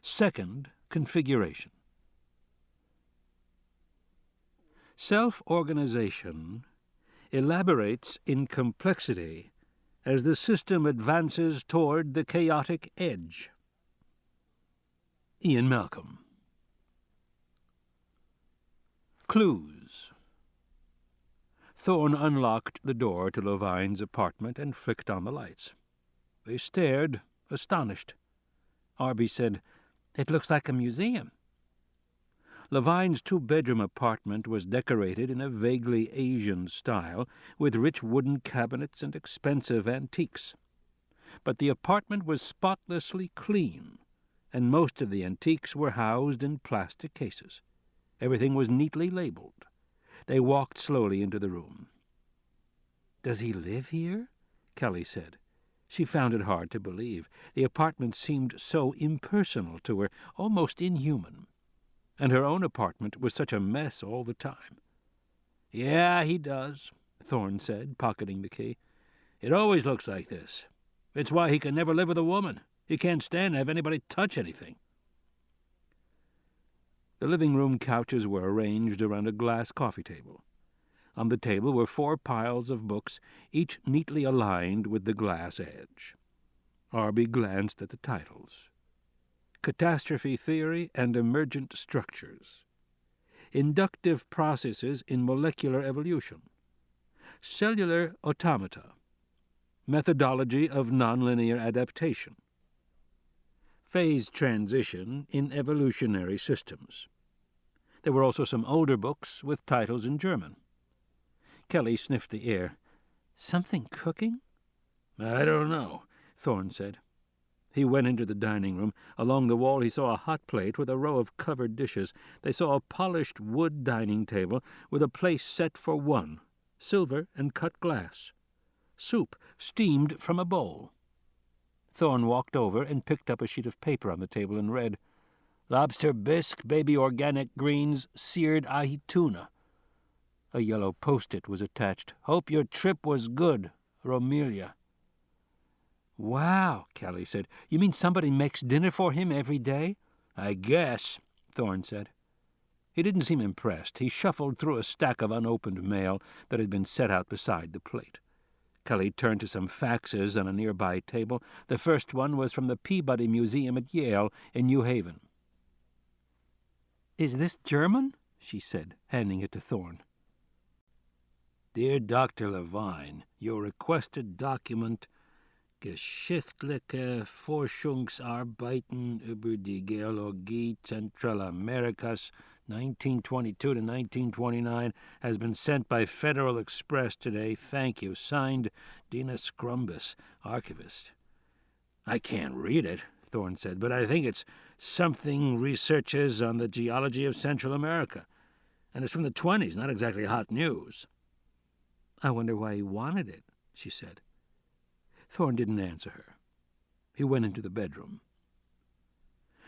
Second, configuration. Self-organization elaborates in complexity as the system advances toward the chaotic edge. Ian Malcolm. Clues. Thorne unlocked the door to Levine's apartment and flicked on the lights. They stared, astonished. Arby said, "It looks like a museum." Levine's two-bedroom apartment was decorated in a vaguely Asian style, with rich wooden cabinets and expensive antiques. But the apartment was spotlessly clean, and most of the antiques were housed in plastic cases. Everything was neatly labeled. They walked slowly into the room. "Does he live here?" Kelly said. She found it hard to believe. The apartment seemed so impersonal to her, almost inhuman. And her own apartment was such a mess all the time. "Yeah, he does," Thorne said, pocketing the key. "It always looks like this. It's why he can never live with a woman. He can't stand to have anybody touch anything." The living-room couches were arranged around a glass coffee table. On the table were 4 piles of books, each neatly aligned with the glass edge. Arby glanced at the titles. Catastrophe Theory and Emergent Structures, Inductive Processes in Molecular Evolution, Cellular Automata, Methodology of Nonlinear Adaptation, Phase Transition in Evolutionary Systems. There were also some older books with titles in German. Kelly sniffed the air. "Something cooking?" "I don't know," Thorne said. He went into the dining room. Along the wall he saw a hot plate with a row of covered dishes. They saw a polished wood dining table with a place set for one, silver and cut glass. Soup steamed from a bowl. Thorne walked over and picked up a sheet of paper on the table and read, "Lobster bisque, baby organic greens, seared ahi tuna." A yellow post-it was attached. "Hope your trip was good, Romelia." "Wow," Kelly said. "You mean somebody makes dinner for him every day?" "I guess," Thorne said. He didn't seem impressed. He shuffled through a stack of unopened mail that had been set out beside the plate. Kelly turned to some faxes on a nearby table. The first one was from the Peabody Museum at Yale in New Haven. "Is this German?" she said, handing it to Thorne. "Dear Dr. Levine, your requested document Geschichtliche Forschungsarbeiten über die Geologie Zentralamerikas 1922 to 1929 has been sent by Federal Express today. Thank you. Signed, Dina Scrumbus, archivist." "I can't read it," Thorne said, "but I think it's something researches on the geology of Central America. And it's from the 20s, not exactly hot news." "I wonder why he wanted it," she said. Thorne didn't answer her. He went into the bedroom.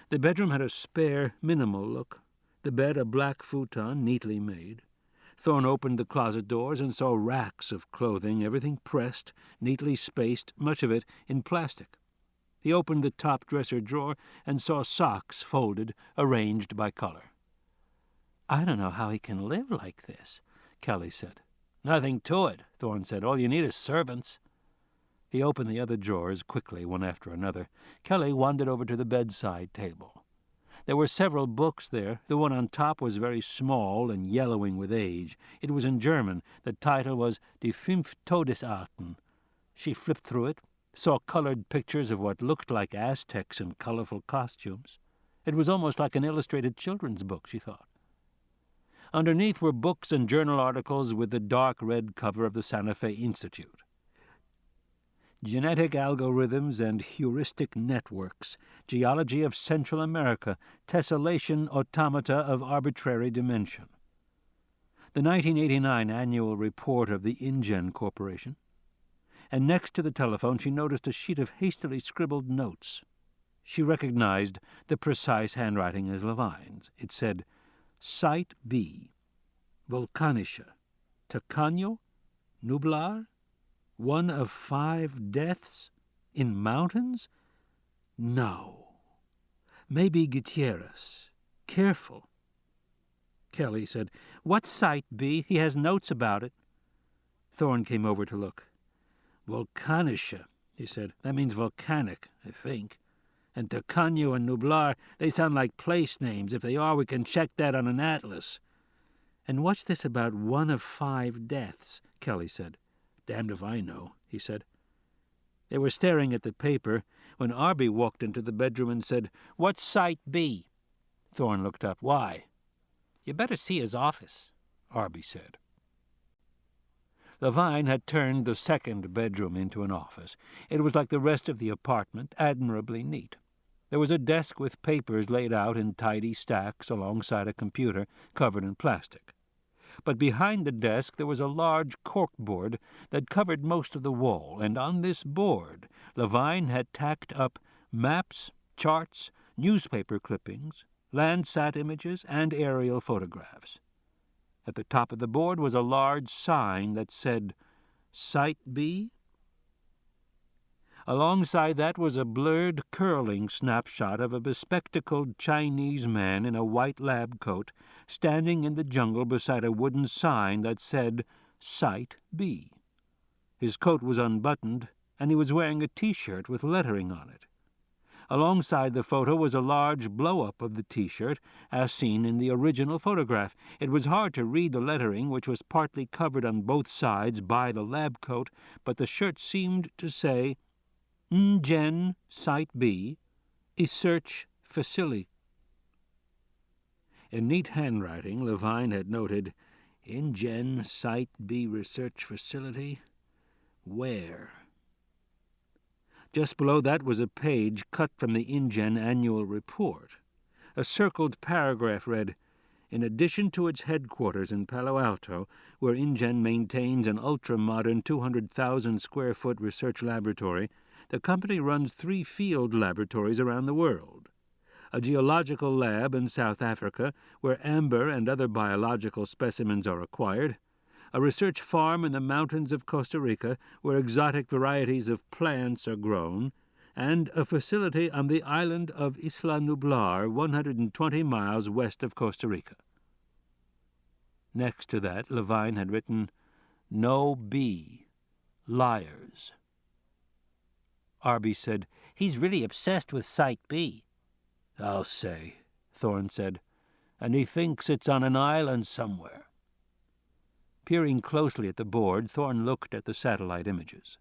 The bedroom had a spare, minimal look. The bed a black futon, neatly made. Thorne opened the closet doors and saw racks of clothing, everything pressed, neatly spaced, much of it in plastic. He opened the top dresser drawer and saw socks folded, arranged by color. "I don't know how he can live like this," Kelly said. "Nothing to it," Thorne said. "All you need is servants." He opened the other drawers quickly, one after another. Kelly wandered over to the bedside table. There were several books there. The one on top was very small and yellowing with age. It was in German. The title was Die 5 Todesarten. She flipped through it, saw colored pictures of what looked like Aztecs in colorful costumes. It was almost like an illustrated children's book, she thought. Underneath were books and journal articles with the dark red cover of the Santa Fe Institute. Genetic Algorithms and Heuristic Networks, Geology of Central America, Tessellation Automata of Arbitrary Dimension. The 1989 annual report of the InGen Corporation. And next to the telephone she noticed a sheet of hastily scribbled notes. She recognized the precise handwriting as Levine's. It said, Site B, Volcanische, Tacaño, Nublar, 1 of 5 deaths in mountains? No. Maybe Gutierrez. Careful. Kelly said, "What's Site B? He has notes about it." Thorne came over to look. "Volcanische," he said. "That means volcanic, I think. And Tacaño and Nublar, they sound like place names. If they are, we can check that on an atlas." "And what's this about 1 of 5 deaths?" Kelly said. "Damned if I know," he said. They were staring at the paper when Arby walked into the bedroom and said, "What's Site B?" Thorne looked up. "Why?" "You better see his office," Arby said. Levine had turned the second bedroom into an office. It was like the rest of the apartment, admirably neat. There was a desk with papers laid out in tidy stacks alongside a computer covered in plastic. But behind the desk there was a large corkboard that covered most of the wall, and on this board Levine had tacked up maps, charts, newspaper clippings, Landsat images, and aerial photographs. At the top of the board was a large sign that said, "Site B?" Alongside that was a blurred, curling snapshot of a bespectacled Chinese man in a white lab coat standing in the jungle beside a wooden sign that said, "Site B." His coat was unbuttoned, and he was wearing a T-shirt with lettering on it. Alongside the photo was a large blow-up of the T-shirt, as seen in the original photograph. It was hard to read the lettering, which was partly covered on both sides by the lab coat, but the shirt seemed to say, "Ngen Site B, Research Facility." In neat handwriting, Levine had noted, "Ngen Site B Research Facility? Where?" Just below that was a page cut from the InGen annual report. A circled paragraph read, "In addition to its headquarters in Palo Alto, where InGen maintains an ultra-modern 200,000-square-foot research laboratory, the company runs 3 field laboratories around the world. A geological lab in South Africa, where amber and other biological specimens are acquired, a research farm in the mountains of Costa Rica, where exotic varieties of plants are grown, and a facility on the island of Isla Nublar, 120 miles west of Costa Rica." Next to that, Levine had written, "No B. Liars." Arby said, "He's really obsessed with Site B." "I'll say," Thorne said, "and he thinks it's on an island somewhere." Peering closely at the board, Thorne looked at the satellite images.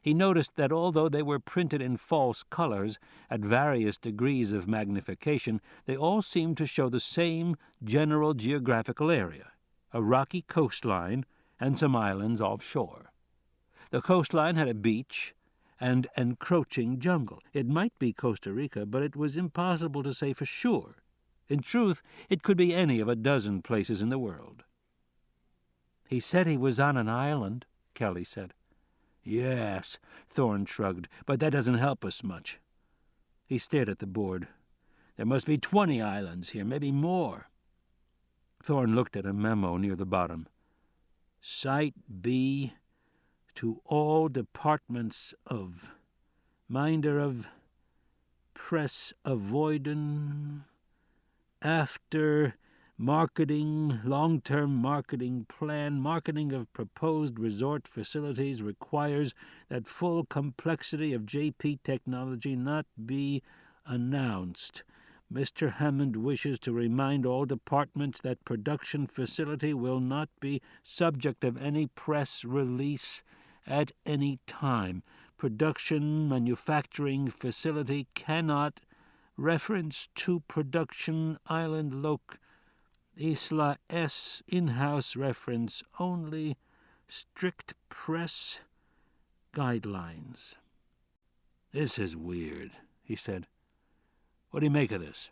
He noticed that although they were printed in false colors at various degrees of magnification, they all seemed to show the same general geographical area, a rocky coastline and some islands offshore. The coastline had a beach and encroaching jungle. It might be Costa Rica, but it was impossible to say for sure. In truth, it could be any of a dozen places in the world. "He said he was on an island," Kelly said. "Yes," Thorne shrugged, "but that doesn't help us much." He stared at the board. "There must be 20 islands here, maybe more." Thorne looked at a memo near the bottom. "Site B, to all departments of Minder of Press Avoiden after marketing, long-term marketing plan, marketing of proposed resort facilities requires that full complexity of JP technology not be announced. Mr. Hammond wishes to remind all departments that production facility will not be subject of any press release at any time. Production manufacturing facility cannot reference to production island Isla S in-house reference only, strict press guidelines." "This is weird," he said. "What do you make of this?"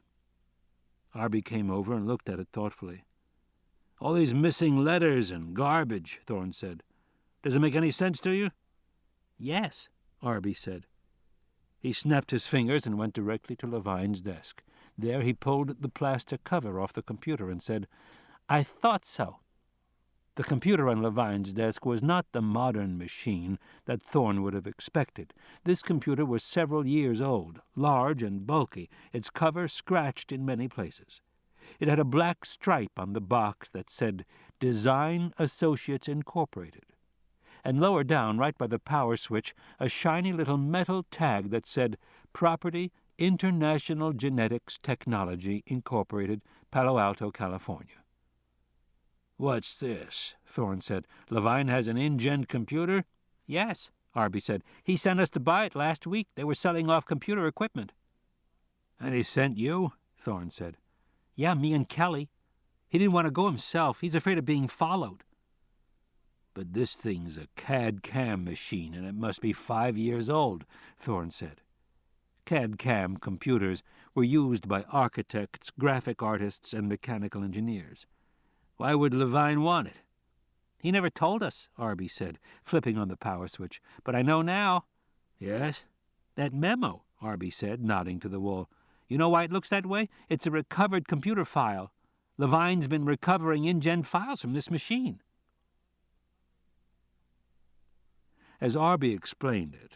Arby came over and looked at it thoughtfully. "All these missing letters and garbage," Thorne said. "Does it make any sense to you?" "Yes," Arby said. He snapped his fingers and went directly to Levine's desk. There he pulled the plastic cover off the computer and said, "I thought so." The computer on Levine's desk was not the modern machine that Thorne would have expected. This computer was several years old, large and bulky, its cover scratched in many places. It had a black stripe on the box that said Design Associates Incorporated. And lower down, right by the power switch, a shiny little metal tag that said Property International Genetics Technology Incorporated, Palo Alto, California. "What's this?" Thorne said. "Levine has an InGen computer?" "Yes," Arby said. "He sent us to buy it last week. They were selling off computer equipment." "And he sent you?" Thorne said. "Yeah, me and Kelly. He didn't want to go himself. He's afraid of being followed." "But this thing's a CAD-CAM machine, and it must be 5 years old," Thorne said. CAD-CAM computers were used by architects, graphic artists, and mechanical engineers. "Why would Levine want it?" "He never told us," Arby said, flipping on the power switch. "But I know now." "Yes?" "That memo," Arby said, nodding to the wall. "You know why it looks that way? It's a recovered computer file. Levine's been recovering InGen files from this machine." As Arby explained it,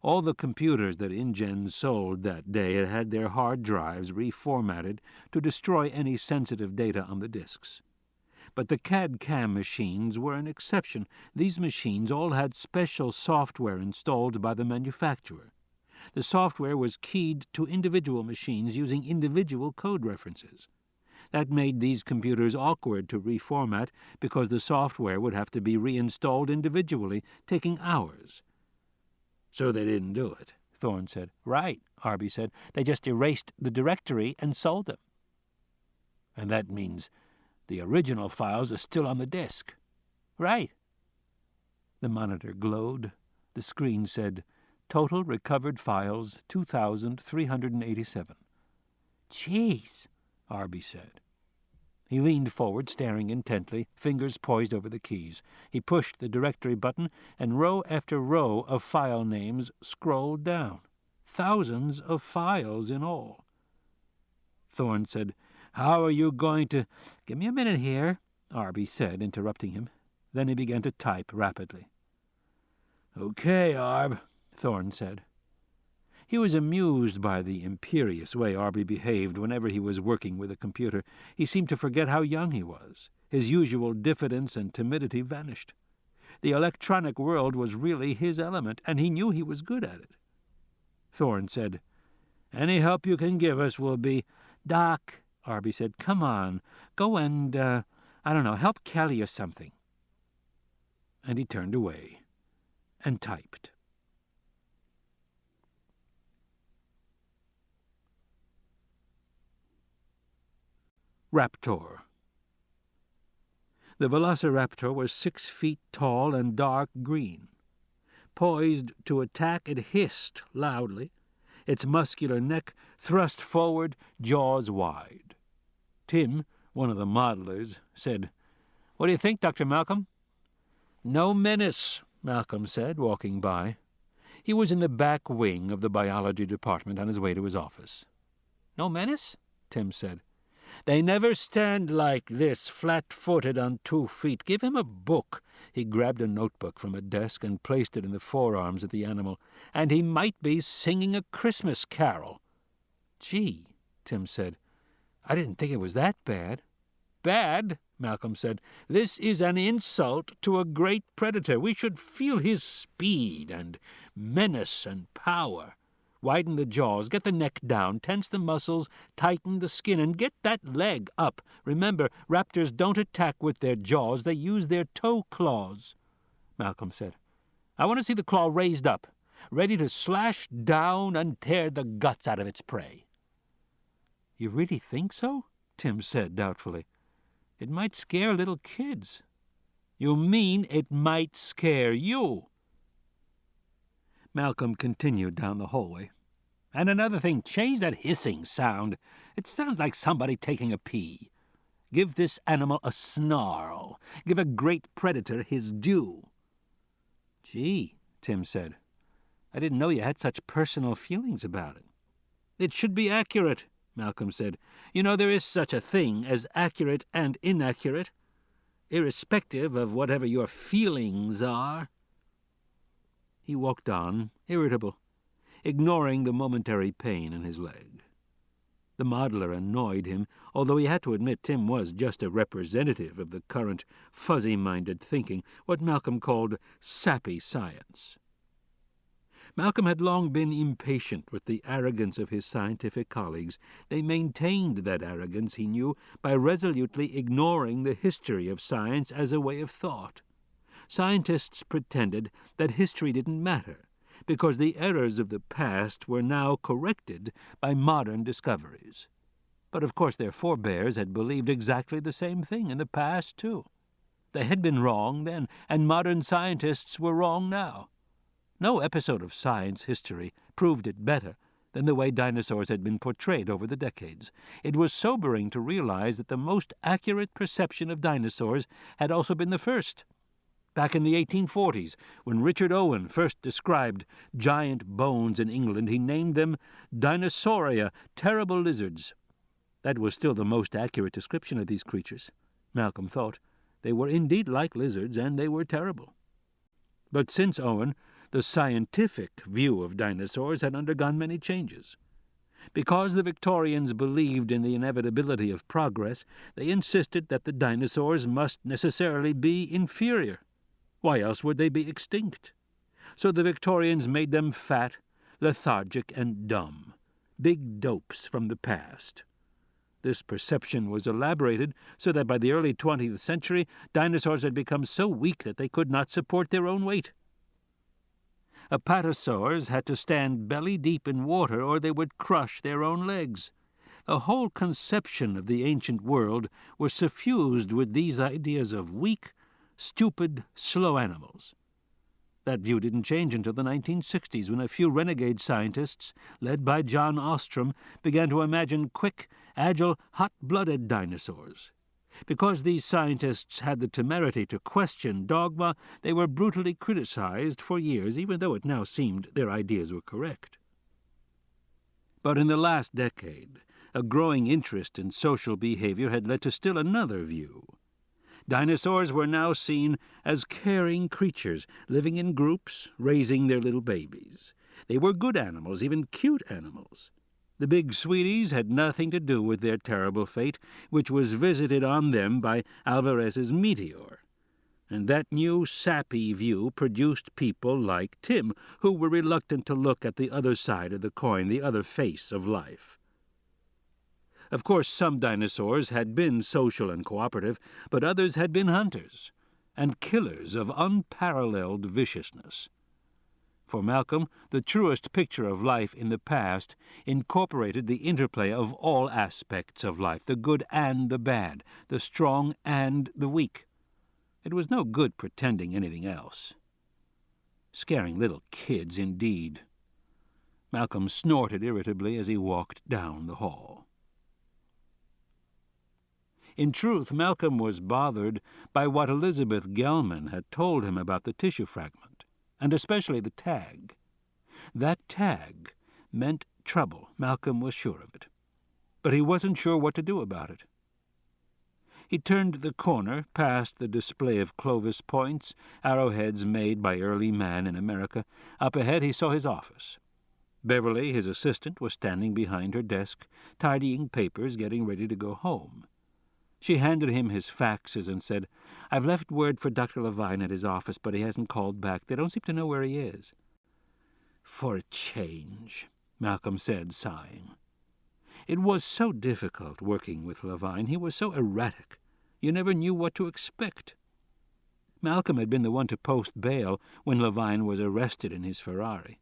all the computers that InGen sold that day had had their hard drives reformatted to destroy any sensitive data on the disks. But the CAD-CAM machines were an exception. These machines all had special software installed by the manufacturer. The software was keyed to individual machines using individual code references. That made these computers awkward to reformat because the software would have to be reinstalled individually, taking hours. "So they didn't do it," Thorne said. "Right," Arby said. "They just erased the directory and sold them." "And that means the original files are still on the disk." "Right." The monitor glowed. The screen said, "Total recovered files, 2,387. "Jeez," Arby said. He leaned forward, staring intently, fingers poised over the keys. He pushed the directory button, and row after row of file names scrolled down. Thousands of files in all. Thorne said, "How are you going to—" "Give me a minute here," Arby said, interrupting him. Then he began to type rapidly. "Okay, Arb," Thorne said. He was amused by the imperious way Arby behaved whenever he was working with a computer. He seemed to forget how young he was. His usual diffidence and timidity vanished. The electronic world was really his element, and he knew he was good at it. Thorne said, "Any help you can give us will be—" "Doc," Arby said, "come on. Go and, help Kelly or something." And he turned away and typed. Raptor. The velociraptor was 6 feet tall and dark green. Poised to attack, it hissed loudly, its muscular neck thrust forward, jaws wide. Tim, one of the modelers, said, "What do you think, Dr. Malcolm?" "No menace," Malcolm said, walking by. He was in the back wing of the biology department on his way to his office. "No menace?" Tim said. "They never stand like this, flat-footed on 2 feet. Give him a book." He grabbed a notebook from a desk and placed it in the forearms of the animal. "And he might be singing a Christmas carol." "Gee," Tim said. "I didn't think it was that bad." "Bad?" Malcolm said. "This is an insult to a great predator. We should feel his speed and menace and power. Widen the jaws, get the neck down, tense the muscles, tighten the skin, and get that leg up. Remember, raptors don't attack with their jaws, they use their toe claws." Malcolm said, "I want to see the claw raised up, ready to slash down and tear the guts out of its prey." "You really think so?" Tim said doubtfully. "It might scare little kids." "You mean it might scare you?" Malcolm continued down the hallway. "And another thing, change that hissing sound. It sounds like somebody taking a pee. Give this animal a snarl. Give a great predator his due." "Gee," Tim said. "I didn't know you had such personal feelings about it." "It should be accurate," Malcolm said. "You know, there is such a thing as accurate and inaccurate." irrespective of whatever your feelings are." He walked on, irritable, ignoring the momentary pain in his leg. The modeler annoyed him, although he had to admit Tim was just a representative of the current fuzzy-minded thinking, what Malcolm called sappy science. Malcolm had long been impatient with the arrogance of his scientific colleagues. They maintained that arrogance, he knew, by resolutely ignoring the history of science as a way of thought. Scientists pretended that history didn't matter, because the errors of the past were now corrected by modern discoveries. But of course their forebears had believed exactly the same thing in the past, too. They had been wrong then, and modern scientists were wrong now. No episode of science history proved it better than the way dinosaurs had been portrayed over the decades. It was sobering to realize that the most accurate perception of dinosaurs had also been the first. Back in the 1840s, when Richard Owen first described giant bones in England, he named them Dinosauria, terrible lizards. That was still the most accurate description of these creatures, Malcolm thought. They were indeed like lizards, and they were terrible. But since Owen, the scientific view of dinosaurs had undergone many changes. Because the Victorians believed in the inevitability of progress, they insisted that the dinosaurs must necessarily be inferior. Why else would they be extinct? So the Victorians made them fat, lethargic, and dumb, big dopes from the past. This perception was elaborated so that by the early 20th century, dinosaurs had become so weak that they could not support their own weight. Apatosaurs had to stand belly-deep in water or they would crush their own legs. The whole conception of the ancient world was suffused with these ideas of weak, stupid, slow animals. That view didn't change until the 1960s, when a few renegade scientists, led by John Ostrom, began to imagine quick, agile, hot-blooded dinosaurs. Because these scientists had the temerity to question dogma, they were brutally criticized for years, even though it now seemed their ideas were correct. But in the last decade, a growing interest in social behavior had led to still another view. Dinosaurs were now seen as caring creatures, living in groups, raising their little babies. They were good animals, even cute animals. The big sweeties had nothing to do with their terrible fate, which was visited on them by Alvarez's meteor. And that new sappy view produced people like Tim, who were reluctant to look at the other side of the coin, the other face of life. Of course, some dinosaurs had been social and cooperative, but others had been hunters and killers of unparalleled viciousness. For Malcolm, the truest picture of life in the past incorporated the interplay of all aspects of life, the good and the bad, the strong and the weak. It was no good pretending anything else. Scaring little kids, indeed. Malcolm snorted irritably as he walked down the hall. In truth, Malcolm was bothered by what Elizabeth Gelman had told him about the tissue fragment, and especially the tag. That tag meant trouble, Malcolm was sure of it. But he wasn't sure what to do about it. He turned the corner, past the display of Clovis points, arrowheads made by early man in America. Up ahead he saw his office. Beverly, his assistant, was standing behind her desk, tidying papers, getting ready to go home. She handed him his faxes and said, "I've left word for Dr. Levine at his office, but he hasn't called back. They don't seem to know where he is." "For a change," Malcolm said, sighing. It was so difficult working with Levine. He was so erratic. You never knew what to expect. Malcolm had been the one to post bail when Levine was arrested in his Ferrari.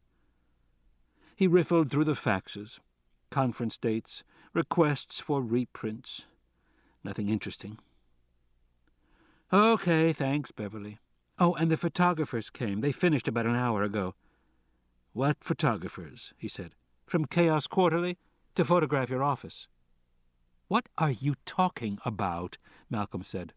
He riffled through the faxes, conference dates, requests for reprints. Nothing interesting. "Okay, thanks, Beverly. Oh, and the photographers came. They finished about an hour ago." "What photographers?" he said. "From Chaos Quarterly? To photograph your office." "What are you talking about?" Malcolm said.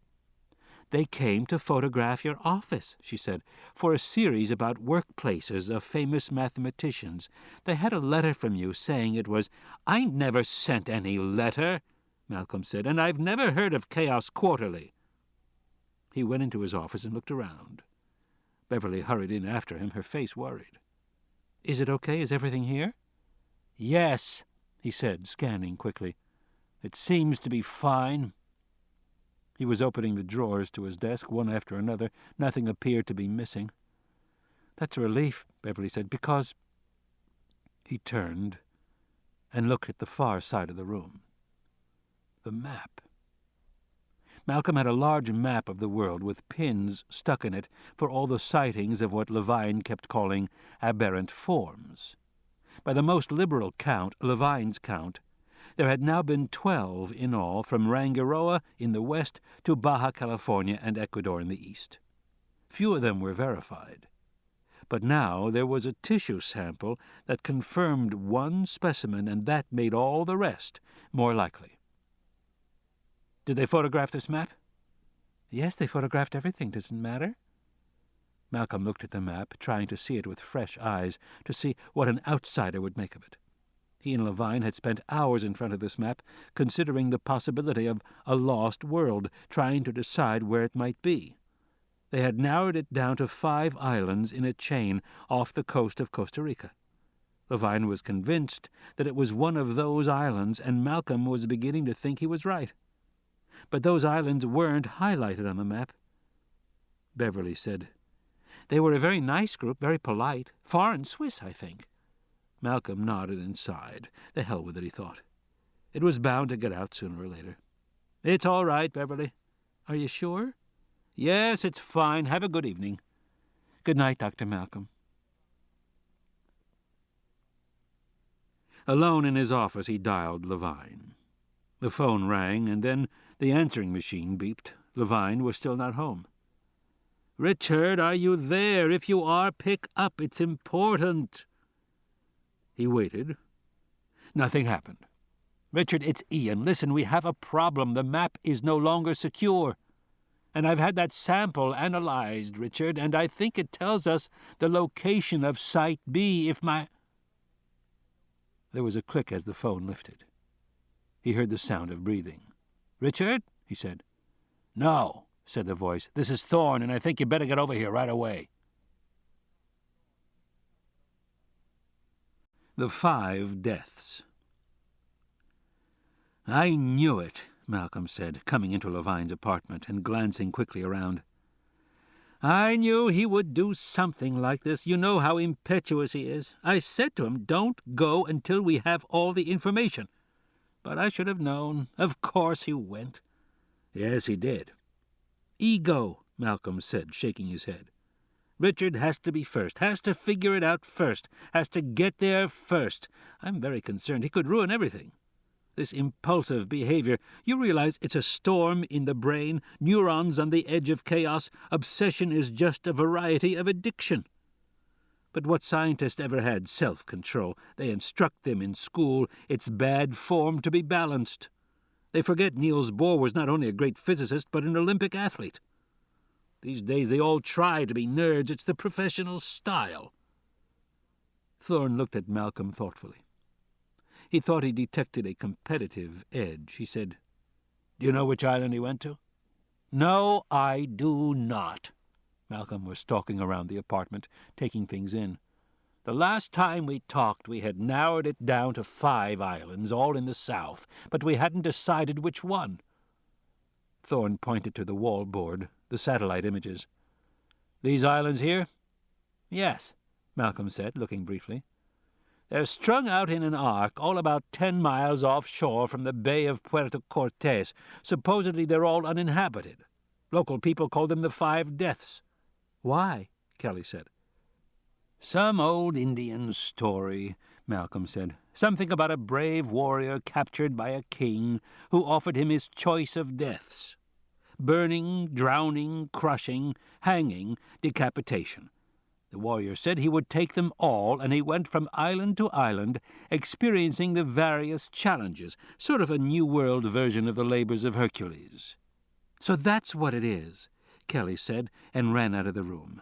"They came to photograph your office," she said, "for a series about workplaces of famous mathematicians. They had a letter from you saying it was—" "I never sent any letter," Malcolm said, "and I've never heard of Chaos Quarterly." He went into his office and looked around. Beverly hurried in after him, her face worried. "Is it okay? Is everything here?" "Yes," he said, scanning quickly. "It seems to be fine." He was opening the drawers to his desk, one after another. Nothing appeared to be missing. "That's a relief," Beverly said, "because—" He turned and looked at the far side of the room. The map. Malcolm had a large map of the world with pins stuck in it for all the sightings of what Levine kept calling aberrant forms. By the most liberal count, Levine's count, there had now been 12 in all, from Rangiroa in the west to Baja California and Ecuador in the east. Few of them were verified. But now there was a tissue sample that confirmed one specimen, and that made all the rest more likely. "Did they photograph this map?" "Yes, they photographed everything. Does it matter?" Malcolm looked at the map, trying to see it with fresh eyes, to see what an outsider would make of it. He and Levine had spent hours in front of this map, considering the possibility of a lost world, trying to decide where it might be. They had narrowed it down to 5 islands in a chain off the coast of Costa Rica. Levine was convinced that it was one of those islands, and Malcolm was beginning to think he was right. But those islands weren't highlighted on the map. Beverly said, "They were a very nice group, very polite. Foreign Swiss, I think." Malcolm nodded and sighed. The hell with it, he thought. It was bound to get out sooner or later. "It's all right, Beverly." "Are you sure?" "Yes, it's fine. Have a good evening." "Good night, Dr. Malcolm." Alone in his office, he dialed Levine. The phone rang, and then the answering machine beeped. Levine was still not home. "Richard, are you there? If you are, pick up. It's important." He waited. Nothing happened. "Richard, it's Ian. Listen, we have a problem. The map is no longer secure. And I've had that sample analyzed, Richard, and I think it tells us the location of Site B if my—" There was a click as the phone lifted. He heard the sound of breathing. "Richard?" he said. "No," said the voice. "This is Thorne, and I think you better get over here right away." The 5 deaths. "I knew it," Malcolm said, coming into Levine's apartment and glancing quickly around. "I knew he would do something like this. You know how impetuous he is. I said to him, 'Don't go until we have all the information.' But I should have known. Of course he went." "Yes, he did." "Ego," Malcolm said, shaking his head. "Richard has to be first, has to figure it out first, has to get there first. I'm very concerned. He could ruin everything. This impulsive behavior, you realize it's a storm in the brain, neurons on the edge of chaos. Obsession is just a variety of addiction. But what scientist ever had self-control? They instruct them in school. It's bad form to be balanced. They forget Niels Bohr was not only a great physicist, but an Olympic athlete. These days they all try to be nerds. It's the professional style." Thorne looked at Malcolm thoughtfully. He thought he detected a competitive edge. He said, "Do you know which island he went to?" "No, I do not." Malcolm was stalking around the apartment, taking things in. "The last time we talked, we had narrowed it down to 5 islands, all in the south, but we hadn't decided which one." Thorne pointed to the wall board, the satellite images. "These islands here?" "Yes," Malcolm said, looking briefly. "They're strung out in an arc, all about 10 miles offshore from the Bay of Puerto Cortes. Supposedly they're all uninhabited. Local people call them the 5 Deaths." "Why?" Kelly said. "Some old Indian story," Malcolm said. "Something about a brave warrior captured by a king who offered him his choice of deaths: burning, drowning, crushing, hanging, decapitation. The warrior said he would take them all, and he went from island to island, experiencing the various challenges, sort of a New World version of the labors of Hercules." "So that's what it is," Kelly said, and ran out of the room.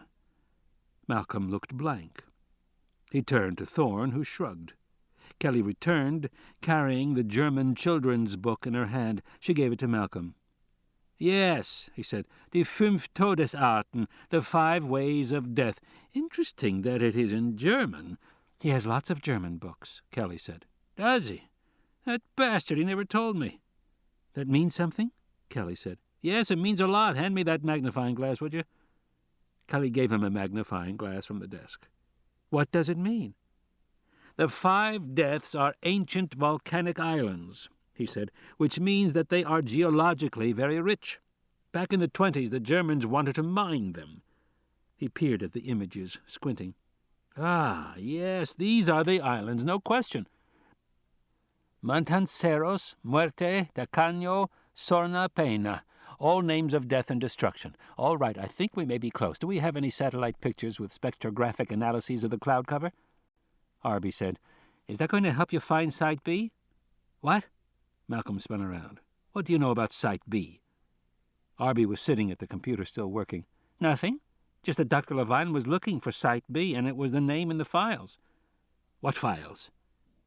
Malcolm looked blank. He turned to Thorne, who shrugged. Kelly returned, carrying the German children's book in her hand. She gave it to Malcolm. Yes, he said, die 5 Todesarten, the 5 ways of death. Interesting that it is in German. He has lots of German books, Kelly said. Does he? That bastard, he never told me. That means something? Kelly said. Yes, it means a lot. Hand me that magnifying glass, would you? Kelly gave him a magnifying glass from the desk. What does it mean? The 5 deaths are ancient volcanic islands, he said, which means that they are geologically very rich. Back in the 1920s, the Germans wanted to mine them. He peered at the images, squinting. Ah, yes, these are the islands, no question. Mantanceros, Muerte, Tacaño, Sorna, Pena. All names of death and destruction. All right, I think we may be close. Do we have any satellite pictures with spectrographic analyses of the cloud cover? Arby said, Is that going to help you find Site B? What? Malcolm spun around. What do you know about Site B? Arby was sitting at the computer, still working. Nothing. Just that Dr. Levine was looking for Site B, and it was the name in the files. What files?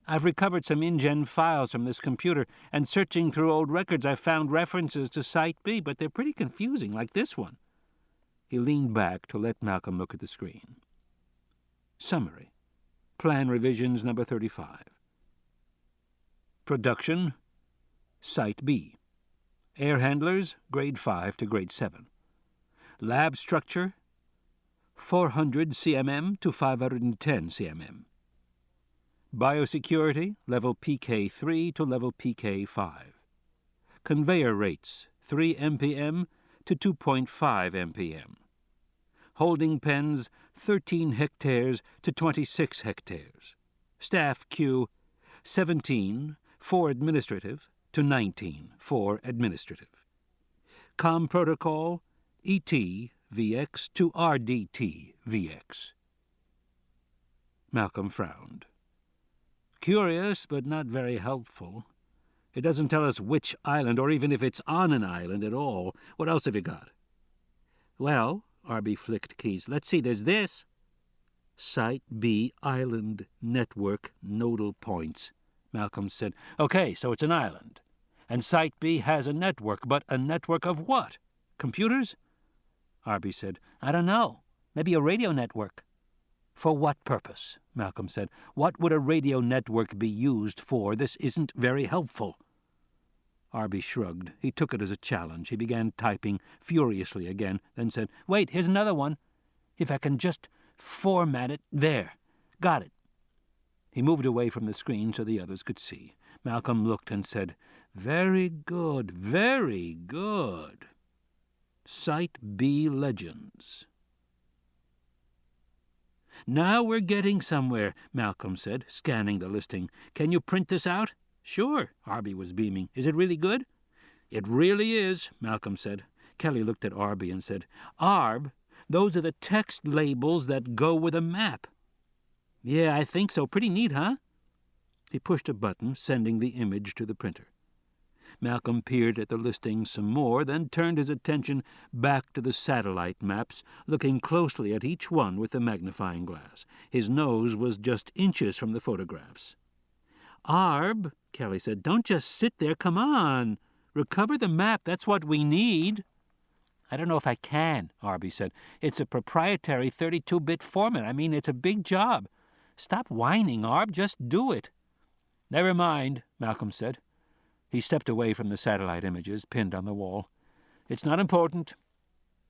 I've recovered some InGen files from this computer, and searching through old records I found references to Site B, but they're pretty confusing, like this one. He leaned back to let Malcolm look at the screen. Summary. Plan revisions number 35. Production, Site B. Air handlers, grade 5 to grade 7. Lab structure, 400 cmm to 510 cmm. Biosecurity, level PK3 to level PK5. Conveyor rates, 3 mpm to 2.5 mpm. Holding pens, 13 hectares to 26 hectares. Staff queue, 17 for administrative to 19 for administrative. COM protocol, ET VX to RDT VX. Malcolm frowned. Curious, but not very helpful. It doesn't tell us which island, or even if it's on an island at all. What else have you got? Well, Arby flicked keys. Let's see, there's this. Site B Island Network Nodal Points, Malcolm said. Okay, so it's an island. And Site B has a network, but a network of what? Computers? Arby said. I don't know. Maybe a radio network. For what purpose? Malcolm said. What would a radio network be used for? This isn't very helpful. Arby shrugged. He took it as a challenge. He began typing furiously again, then said, Wait, here's another one. If I can just format it. There. Got it. He moved away from the screen so the others could see. Malcolm looked and said, Very good, very good. Site B Legends. Now we're getting somewhere, Malcolm said, scanning the listing. Can you print this out? Sure, Arby was beaming. Is it really good? It really is, Malcolm said. Kelly looked at Arby and said, Arb, those are the text labels that go with a map. Yeah, I think so. Pretty neat, huh? He pushed a button, sending the image to the printer. Malcolm peered at the listing some more, then turned his attention back to the satellite maps, looking closely at each one with the magnifying glass. His nose was just inches from the photographs. Arb, Kelly said, don't just sit there. Come on. Recover the map. That's what we need. I don't know if I can, Arby said. It's a proprietary 32-bit format. I mean, it's a big job. Stop whining, Arb. Just do it. Never mind, Malcolm said. He stepped away from the satellite images pinned on the wall. It's not important.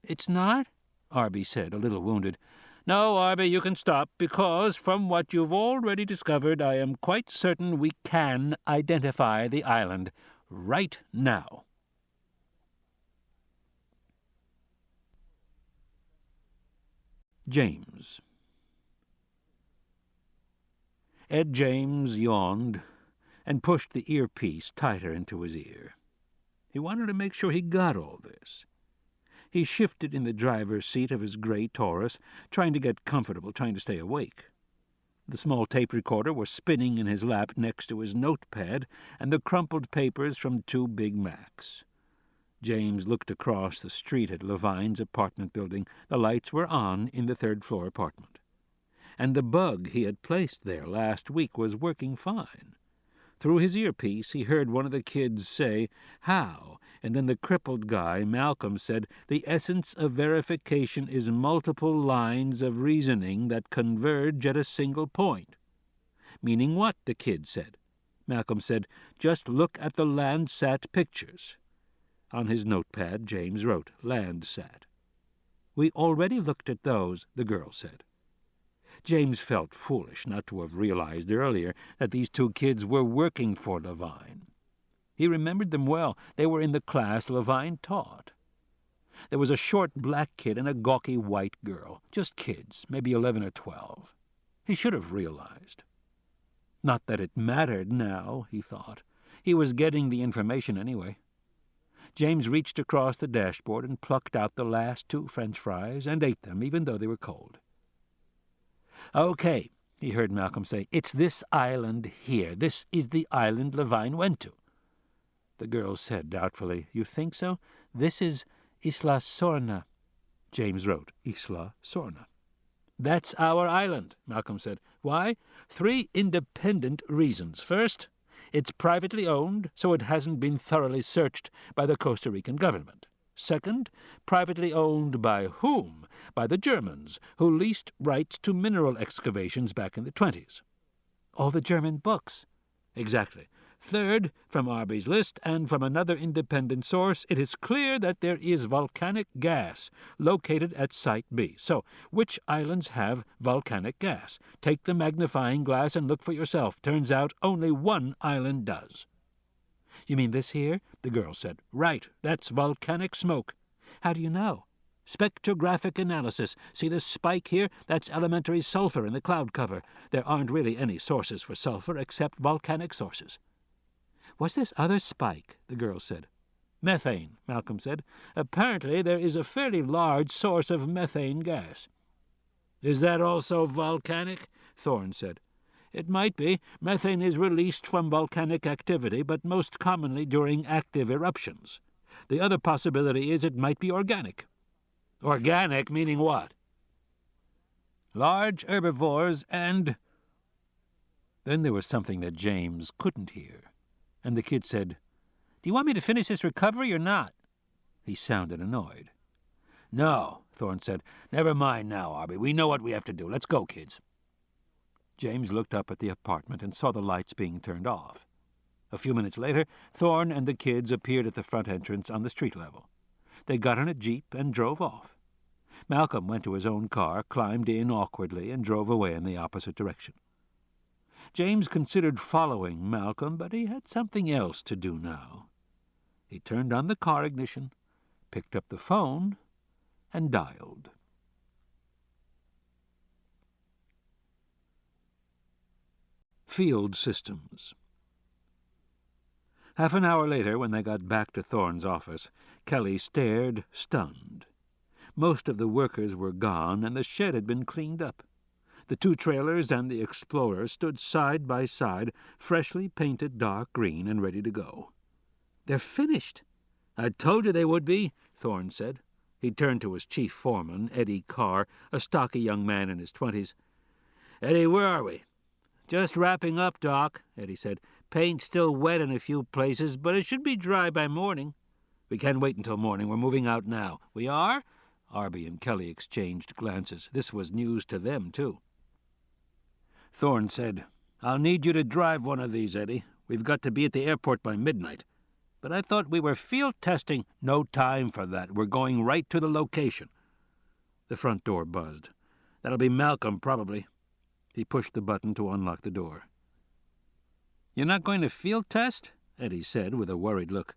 It's not? Arby said, a little wounded. No, Arby, you can stop, because from what you've already discovered, I am quite certain we can identify the island right now. James. Ed James yawned and pushed the earpiece tighter into his ear. He wanted to make sure he got all this. He shifted in the driver's seat of his gray Taurus, trying to get comfortable, trying to stay awake. The small tape recorder was spinning in his lap next to his notepad and the crumpled papers from 2 Big Macs. James looked across the street at Levine's apartment building. The lights were on in the 3rd-floor apartment. And the bug he had placed there last week was working fine. Through his earpiece he heard one of the kids say how And then the crippled guy, Malcolm, said, the essence of verification is multiple lines of reasoning that converge at a single point. Meaning what? The kid said. Malcolm said, just look at the Landsat pictures. On his notepad, James wrote, Landsat. We already looked at those, the girl said. James felt foolish not to have realized earlier that these two kids were working for Levine. He remembered them well. They were in the class Levine taught. There was a short black kid and a gawky white girl. Just kids, maybe 11 or 12. He should have realized. Not that it mattered now, he thought. He was getting the information anyway. James reached across the dashboard and plucked out the last 2 French fries and ate them, even though they were cold. Okay, he heard Malcolm say, it's this island here. This is the island Levine went to. The girl said doubtfully, you think so? This is Isla Sorna. James wrote, Isla Sorna. That's our island, Malcolm said. Why? 3 independent reasons. First, it's privately owned, so it hasn't been thoroughly searched by the Costa Rican government. Second, privately owned by whom? By the Germans, who leased rights to mineral excavations back in the 1920s. All the German books. Exactly. Third, from Arby's list and from another independent source, it is clear that there is volcanic gas located at Site B. So, which islands have volcanic gas? Take the magnifying glass and look for yourself. Turns out only one island does. You mean this here? The girl said. Right, that's volcanic smoke. How do you know? Spectrographic analysis. See this spike here? That's elementary sulfur in the cloud cover. There aren't really any sources for sulfur except volcanic sources. What's this other spike? The girl said. Methane, Malcolm said. Apparently there is a fairly large source of methane gas. Is that also volcanic? Thorne said. It might be. Methane is released from volcanic activity, but most commonly during active eruptions. The other possibility is it might be organic. Organic meaning what? Large herbivores and... Then there was something that James couldn't hear, and the kid said, Do you want me to finish this recovery or not? He sounded annoyed. No, Thorne said. Never mind now, Arby. We know what we have to do. Let's go, kids. James looked up at the apartment and saw the lights being turned off. A few minutes later, Thorne and the kids appeared at the front entrance on the street level. They got in a jeep and drove off. Malcolm went to his own car, climbed in awkwardly, and drove away in the opposite direction. James considered following Malcolm, but he had something else to do now. He turned on the car ignition, picked up the phone, and dialed. Field Systems. Half an hour later, when they got back to Thorne's office, Kelly stared, stunned. Most of the workers were gone, and the shed had been cleaned up. The 2 trailers and the Explorer stood side by side, freshly painted dark green and ready to go. They're finished. I told you they would be, Thorne said. He turned to his chief foreman, Eddie Carr, a stocky young man in his 20s. Eddie, where are we? Just wrapping up, Doc, Eddie said. Paint's still wet in a few places, but it should be dry by morning. We can't wait until morning. We're moving out now. We are? Arby and Kelly exchanged glances. This was news to them, too. Thorne said, I'll need you to drive one of these, Eddie. We've got to be at the airport by midnight. But I thought we were field testing. No time for that. We're going right to the location. The front door buzzed. That'll be Malcolm, probably. He pushed the button to unlock the door. You're not going to field test? Eddie said with a worried look.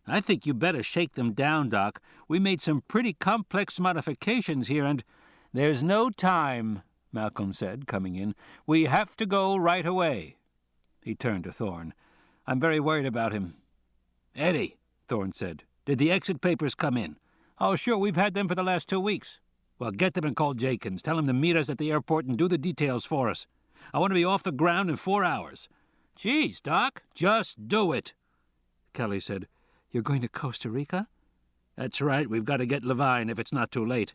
I think you better shake them down, Doc. We made some pretty complex modifications here, and... There's no time, Malcolm said, coming in. We have to go right away. He turned to Thorne. I'm very worried about him. Eddie, Thorne said, did the exit papers come in? Oh, sure, we've had them for the last 2 weeks. Well, get them and call Jenkins. Tell him to meet us at the airport and do the details for us. I want to be off the ground in 4 hours. Geez, Doc, just do it. Kelly said, You're going to Costa Rica? That's right. We've got to get Levine if it's not too late.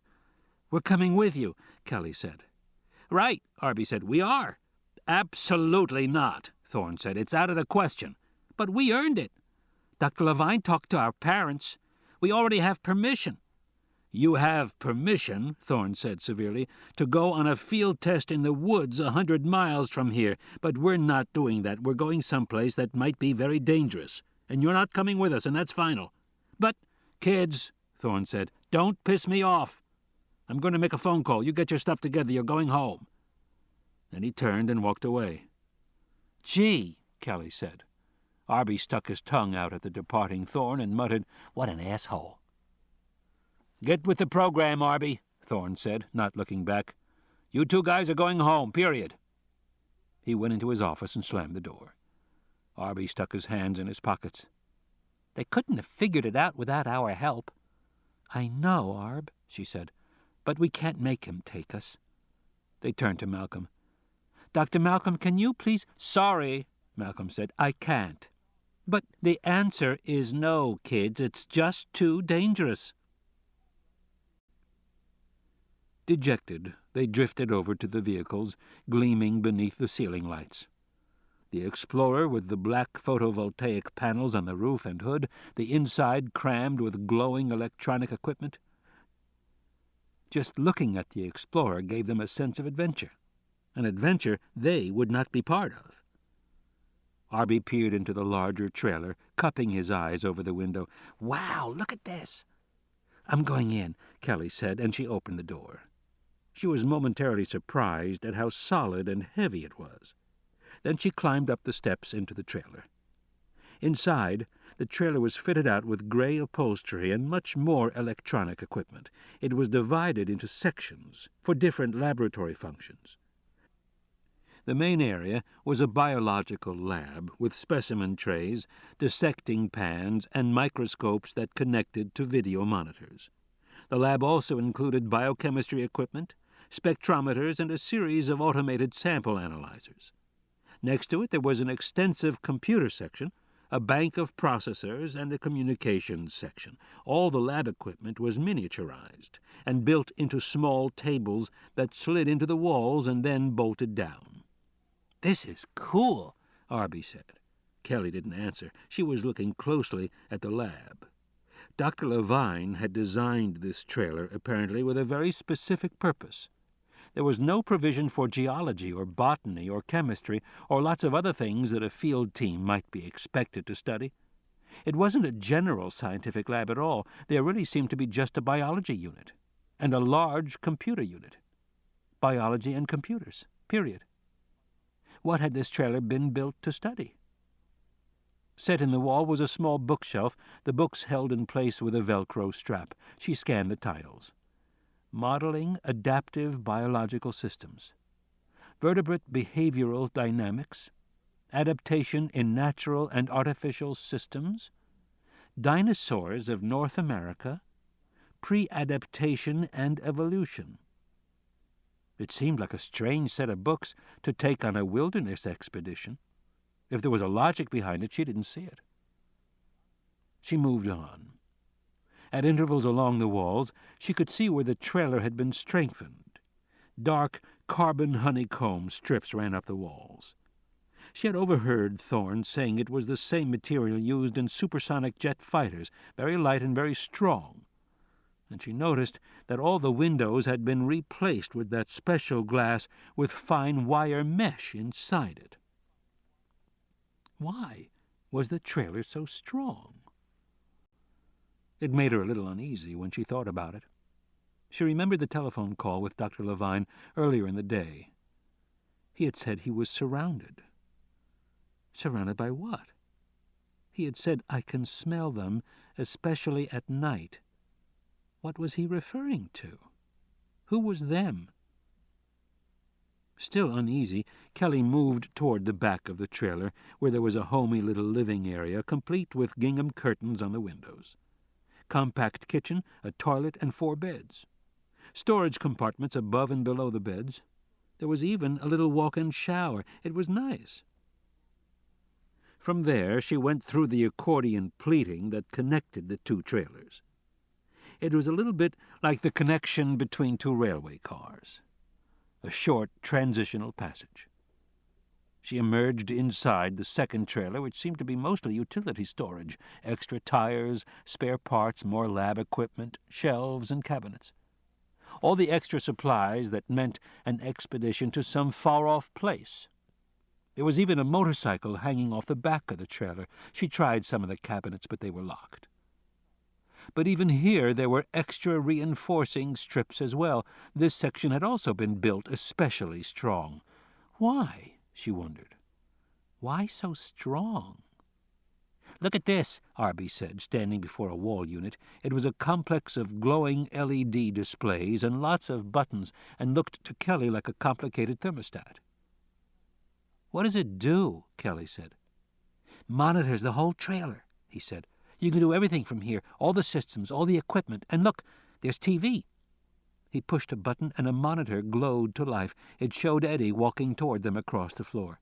We're coming with you, Kelly said. Right, Arby said. We are. Absolutely not, Thorne said. It's out of the question. But we earned it. Dr. Levine talked to our parents. We already have permission." "You have permission," Thorne said severely, "to go on a field test in the woods 100 miles from here, but we're not doing that. We're going someplace that might be very dangerous, and you're not coming with us, and that's final." "But, kids," Thorne said, "don't piss me off. I'm going to make a phone call. You get your stuff together. You're going home." Then he turned and walked away. "Gee," Kelly said. Arby stuck his tongue out at the departing Thorne and muttered, "What an asshole." "Get with the program, Arby," Thorne said, not looking back. "You two guys are going home, period." He went into his office and slammed the door. Arby stuck his hands in his pockets. "They couldn't have figured it out without our help." "I know, Arb," she said, "but we can't make him take us." They turned to Malcolm. "Dr. Malcolm, can you please—" "Sorry," Malcolm said, "I can't." "But the answer is no, kids. It's just too dangerous." Dejected, they drifted over to the vehicles, gleaming beneath the ceiling lights. The Explorer with the black photovoltaic panels on the roof and hood, the inside crammed with glowing electronic equipment. Just looking at the Explorer gave them a sense of adventure, an adventure they would not be part of. Arby peered into the larger trailer, cupping his eyes over the window. "Wow, look at this!" "I'm going in," Kelly said, and she opened the door. She was momentarily surprised at how solid and heavy it was. Then she climbed up the steps into the trailer. Inside, the trailer was fitted out with gray upholstery and much more electronic equipment. It was divided into sections for different laboratory functions. The main area was a biological lab with specimen trays, dissecting pans, and microscopes that connected to video monitors. The lab also included biochemistry equipment, spectrometers, and a series of automated sample analyzers. Next to it there was an extensive computer section, a bank of processors, and a communications section. All the lab equipment was miniaturized and built into small tables that slid into the walls and then bolted down. "This is cool," Arby said. Kelly didn't answer. She was looking closely at the lab. Dr. Levine had designed this trailer, apparently, with a very specific purpose. There was no provision for geology or botany or chemistry or lots of other things that a field team might be expected to study. It wasn't a general scientific lab at all. There really seemed to be just a biology unit and a large computer unit. Biology and computers, period. What had this trailer been built to study? Set in the wall was a small bookshelf, the books held in place with a Velcro strap. She scanned the titles. Modeling Adaptive Biological Systems, Vertebrate Behavioral Dynamics, Adaptation in Natural and Artificial Systems, Dinosaurs of North America, Pre-Adaptation and Evolution. It seemed like a strange set of books to take on a wilderness expedition. If there was a logic behind it, she didn't see it. She moved on. At intervals along the walls, she could see where the trailer had been strengthened. Dark carbon honeycomb strips ran up the walls. She had overheard Thorne saying it was the same material used in supersonic jet fighters, very light and very strong. And she noticed that all the windows had been replaced with that special glass with fine wire mesh inside it. Why was the trailer so strong? It made her a little uneasy when she thought about it. She remembered the telephone call with Dr. Levine earlier in the day. He had said he was surrounded. Surrounded by what? He had said, "I can smell them, especially at night." What was he referring to? Who was them? Still uneasy, Kelly moved toward the back of the trailer, where there was a homey little living area, complete with gingham curtains on the windows. Compact kitchen, a toilet, and 4 beds. Storage compartments above and below the beds. There was even a little walk-in shower. It was nice. From there she went through the accordion pleating that connected the 2 trailers. It was a little bit like the connection between 2 railway cars. A short transitional passage. She emerged inside the second trailer, which seemed to be mostly utility storage, extra tires, spare parts, more lab equipment, shelves and cabinets. All the extra supplies that meant an expedition to some far-off place. There was even a motorcycle hanging off the back of the trailer. She tried some of the cabinets, but they were locked. But even here there were extra reinforcing strips as well. This section had also been built especially strong. Why, she wondered. Why so strong? "Look at this," Arby said, standing before a wall unit. It was a complex of glowing LED displays and lots of buttons, and looked to Kelly like a complicated thermostat. "What does it do?" Kelly said. "Monitors the whole trailer," he said. "You can do everything from here, all the systems, all the equipment. And look, there's TV." He pushed a button, and a monitor glowed to life. It showed Eddie walking toward them across the floor.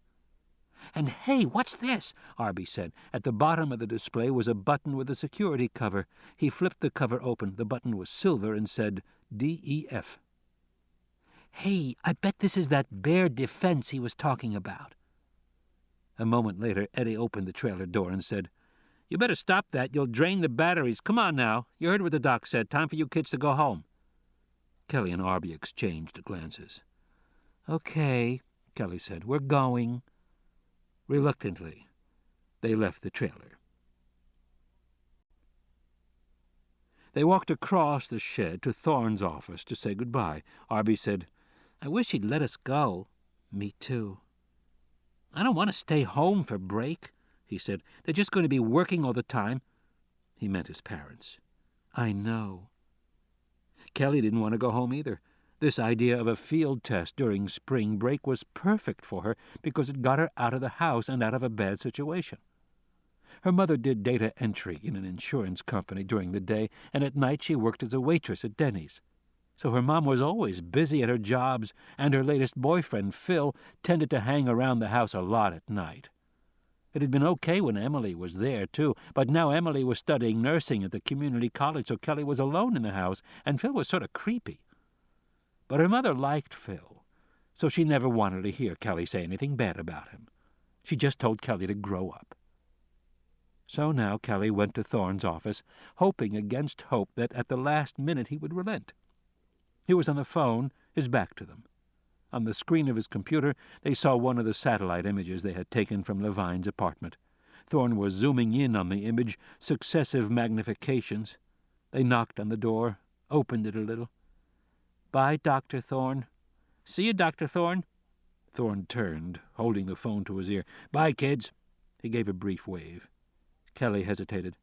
"And hey, what's this?" Arby said. At the bottom of the display was a button with a security cover. He flipped the cover open. The button was silver and said DEF. "Hey, I bet this is that bear defense he was talking about." A moment later, Eddie opened the trailer door and said, "You better stop that. You'll drain the batteries. Come on now. You heard what the doc said. Time for you kids to go home." Kelly and Arby exchanged glances. "Okay," Kelly said. "We're going." Reluctantly, they left the trailer. They walked across the shed to Thorne's office to say goodbye. Arby said, "I wish he'd let us go." "Me too." "I don't want to stay home for break," he said. "They're just going to be working all the time." He meant his parents. "I know." Kelly didn't want to go home either. This idea of a field test during spring break was perfect for her because it got her out of the house and out of a bad situation. Her mother did data entry in an insurance company during the day, and at night she worked as a waitress at Denny's. So her mom was always busy at her jobs, and her latest boyfriend, Phil, tended to hang around the house a lot at night. It had been okay when Emily was there, too, but now Emily was studying nursing at the community college, so Kelly was alone in the house, and Phil was sort of creepy. But her mother liked Phil, so she never wanted to hear Kelly say anything bad about him. She just told Kelly to grow up. So now Kelly went to Thorne's office, hoping against hope that at the last minute he would relent. He was on the phone, his back to them. On the screen of his computer, they saw one of the satellite images they had taken from Levine's apartment. Thorne was zooming in on the image, successive magnifications. They knocked on the door, opened it a little. "Bye, Dr. Thorne." "See you, Dr. Thorne." Thorne turned, holding the phone to his ear. "Bye, kids." He gave a brief wave. Kelly hesitated.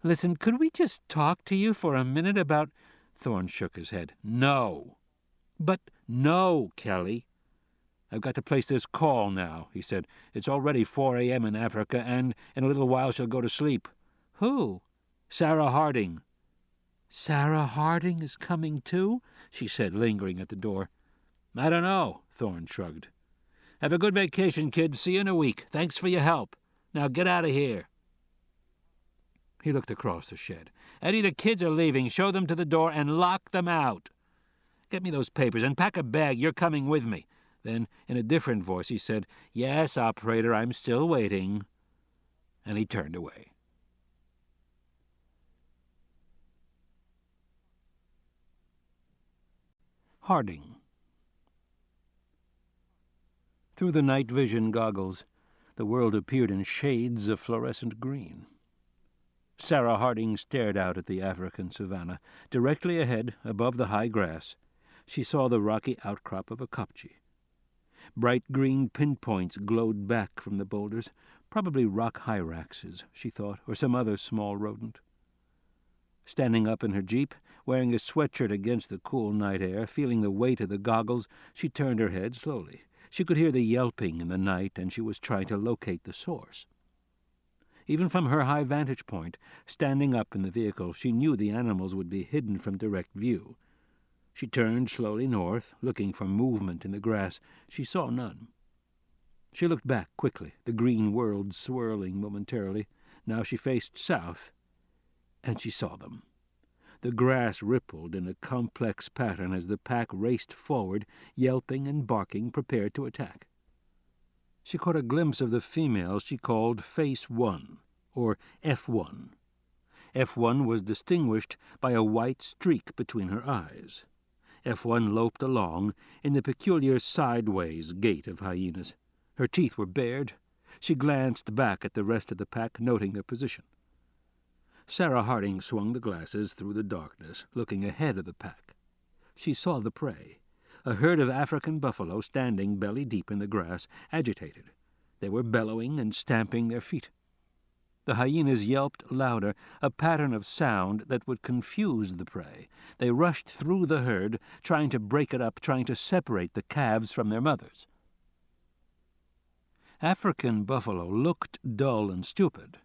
"Listen, could we just talk to you for a minute about—" Thorne shook his head. "No." "But—" "No, Kelly." "I've got to place this call now," he said. "It's already 4 a.m. in Africa, and in a little while she'll go to sleep." "Who?" "Sarah Harding." "Sarah Harding is coming too?" she said, lingering at the door. "I don't know," Thorne shrugged. "Have a good vacation, kids. See you in a week. Thanks for your help. Now get out of here." He looked across the shed. "Eddie, the kids are leaving. Show them to the door and lock them out. Get me those papers and pack a bag. You're coming with me." Then, in a different voice, he said, "Yes, operator, I'm still waiting." And he turned away. Harding. Through the night vision goggles, the world appeared in shades of fluorescent green. Sarah Harding stared out at the African savanna. Directly ahead, above the high grass, she saw the rocky outcrop of a kopje. Bright green pinpoints glowed back from the boulders, probably rock hyraxes, she thought, or some other small rodent. Standing up in her jeep, wearing a sweatshirt against the cool night air, feeling the weight of the goggles, she turned her head slowly. She could hear the yelping in the night, and she was trying to locate the source. Even from her high vantage point, standing up in the vehicle, she knew the animals would be hidden from direct view. She turned slowly north, looking for movement in the grass. She saw none. She looked back quickly, the green world swirling momentarily. Now she faced south, and she saw them. The grass rippled in a complex pattern as the pack raced forward, yelping and barking, prepared to attack. She caught a glimpse of the female she called Face 1, or F1. F1 was distinguished by a white streak between her eyes. F1 loped along in the peculiar sideways gait of hyenas. Her teeth were bared. She glanced back at the rest of the pack, noting their position. Sarah Harding swung the glasses through the darkness, looking ahead of the pack. She saw the prey, a herd of African buffalo standing belly-deep in the grass, agitated. They were bellowing and stamping their feet. The hyenas yelped louder, a pattern of sound that would confuse the prey. They rushed through the herd, trying to break it up, trying to separate the calves from their mothers. African buffalo looked dull and stupid,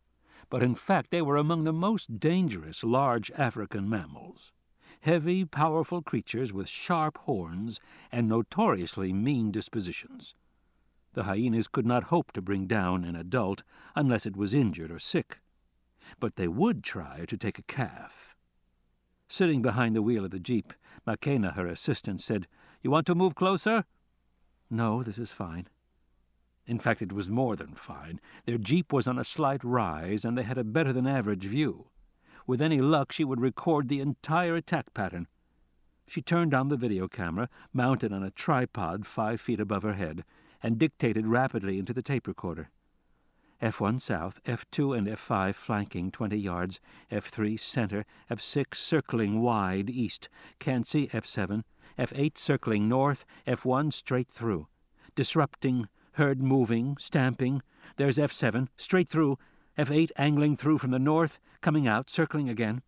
but in fact they were among the most dangerous large African mammals. Heavy, powerful creatures with sharp horns and notoriously mean dispositions. The hyenas could not hope to bring down an adult unless it was injured or sick, but they would try to take a calf. Sitting behind the wheel of the jeep, McKenna, her assistant, said, "You want to move closer?" "No, this is fine." In fact, it was more than fine. Their jeep was on a slight rise, and they had a better-than-average view. With any luck, she would record the entire attack pattern. She turned on the video camera, mounted on a tripod 5 feet above her head, and dictated rapidly into the tape recorder. F1 south, F2 and F5 flanking 20 yards, F3 center, F6 circling wide east, can't see F7, F8 circling north, F1 straight through. Disrupting, herd moving, stamping. There's F7, straight through, F8 angling through from the north, coming out, circling again.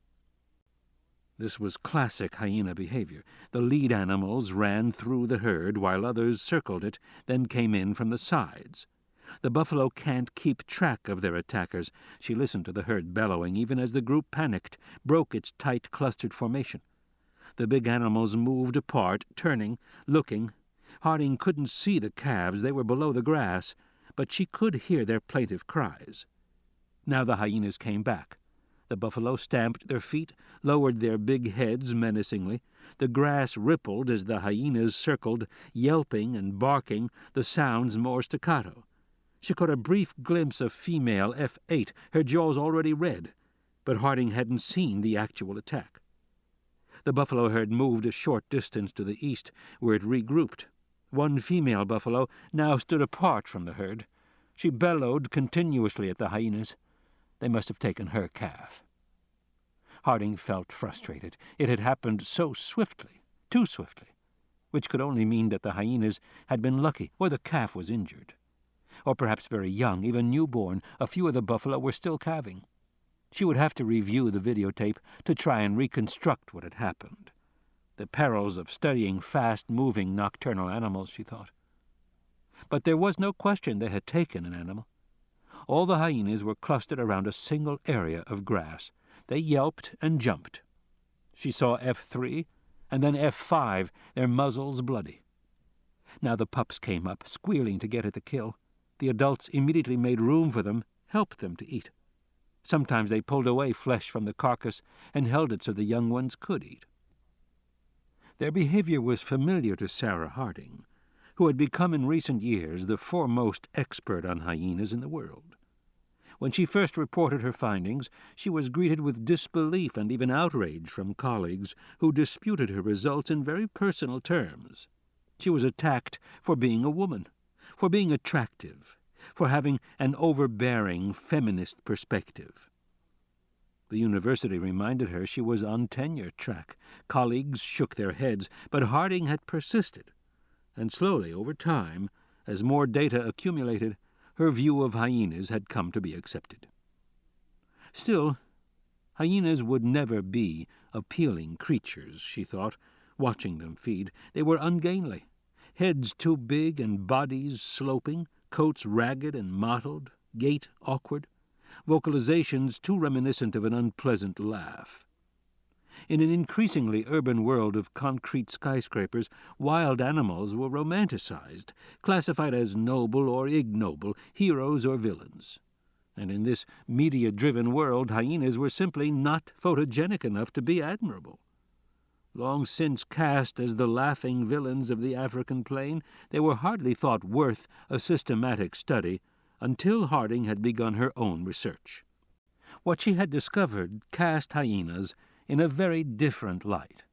This was classic hyena behavior. The lead animals ran through the herd while others circled it, then came in from the sides. The buffalo can't keep track of their attackers. She listened to the herd bellowing even as the group panicked, broke its tight, clustered formation. The big animals moved apart, turning, looking. Harding couldn't see the calves. They were below the grass, but she could hear their plaintive cries. Now the hyenas came back. The buffalo stamped their feet, lowered their big heads menacingly. The grass rippled as the hyenas circled, yelping and barking, the sounds more staccato. She caught a brief glimpse of female F8, her jaws already red, but Harding hadn't seen the actual attack. The buffalo herd moved a short distance to the east, where it regrouped. One female buffalo now stood apart from the herd. She bellowed continuously at the hyenas. They must have taken her calf. Harding felt frustrated. It had happened so swiftly, too swiftly, which could only mean that the hyenas had been lucky, or the calf was injured. Or perhaps very young, even newborn. A few of the buffalo were still calving. She would have to review the videotape to try and reconstruct what had happened. The perils of studying fast-moving nocturnal animals, she thought. But there was no question they had taken an animal. All the hyenas were clustered around a single area of grass. They yelped and jumped. She saw F3 and then F5, their muzzles bloody. Now the pups came up, squealing to get at the kill. The adults immediately made room for them, helped them to eat. Sometimes they pulled away flesh from the carcass and held it so the young ones could eat. Their behavior was familiar to Sarah Harding, who had become in recent years the foremost expert on hyenas in the world. When she first reported her findings, she was greeted with disbelief and even outrage from colleagues who disputed her results in very personal terms. She was attacked for being a woman, for being attractive, for having an overbearing feminist perspective. The university reminded her she was on tenure track. Colleagues shook their heads, but Harding had persisted, and slowly, over time, as more data accumulated, her view of hyenas had come to be accepted. Still, hyenas would never be appealing creatures, she thought, watching them feed. They were ungainly, heads too big and bodies sloping, coats ragged and mottled, gait awkward, vocalizations too reminiscent of an unpleasant laugh. In an increasingly urban world of concrete skyscrapers, wild animals were romanticized, classified as noble or ignoble, heroes or villains. And in this media-driven world, hyenas were simply not photogenic enough to be admirable. Long since cast as the laughing villains of the African plain, they were hardly thought worth a systematic study until Harding had begun her own research. What she had discovered cast hyenas in a very different light.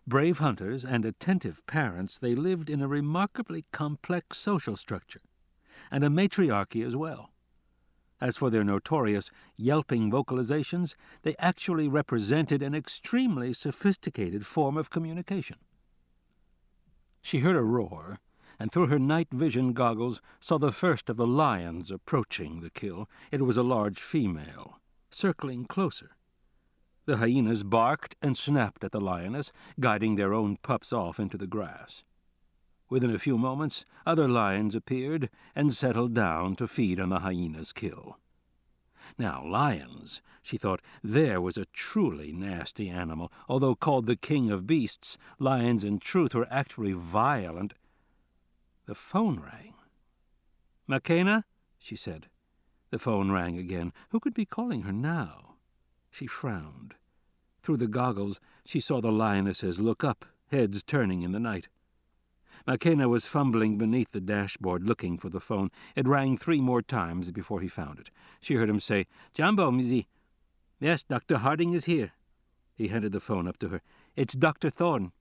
Brave hunters and attentive parents, they lived in a remarkably complex social structure, and a matriarchy as well. As for their notorious yelping vocalizations, they actually represented an extremely sophisticated form of communication. She heard a roar, and through her night vision goggles saw the first of the lions approaching the kill. It was a large female, circling closer. The hyenas barked and snapped at the lioness, guiding their own pups off into the grass. Within a few moments, other lions appeared and settled down to feed on the hyena's kill. Now, lions, she thought, there was a truly nasty animal. Although called the king of beasts, lions in truth were actually violent. The phone rang. "McKenna?" she said. The phone rang again. Who could be calling her now? She frowned. Through the goggles, she saw the lionesses look up, heads turning in the night. McKenna was fumbling beneath the dashboard, looking for the phone. It rang 3 more times before he found it. She heard him say, "Jumbo, Mizzy." "Yes, Dr. Harding is here." He handed the phone up to her. "It's Dr. Thorne."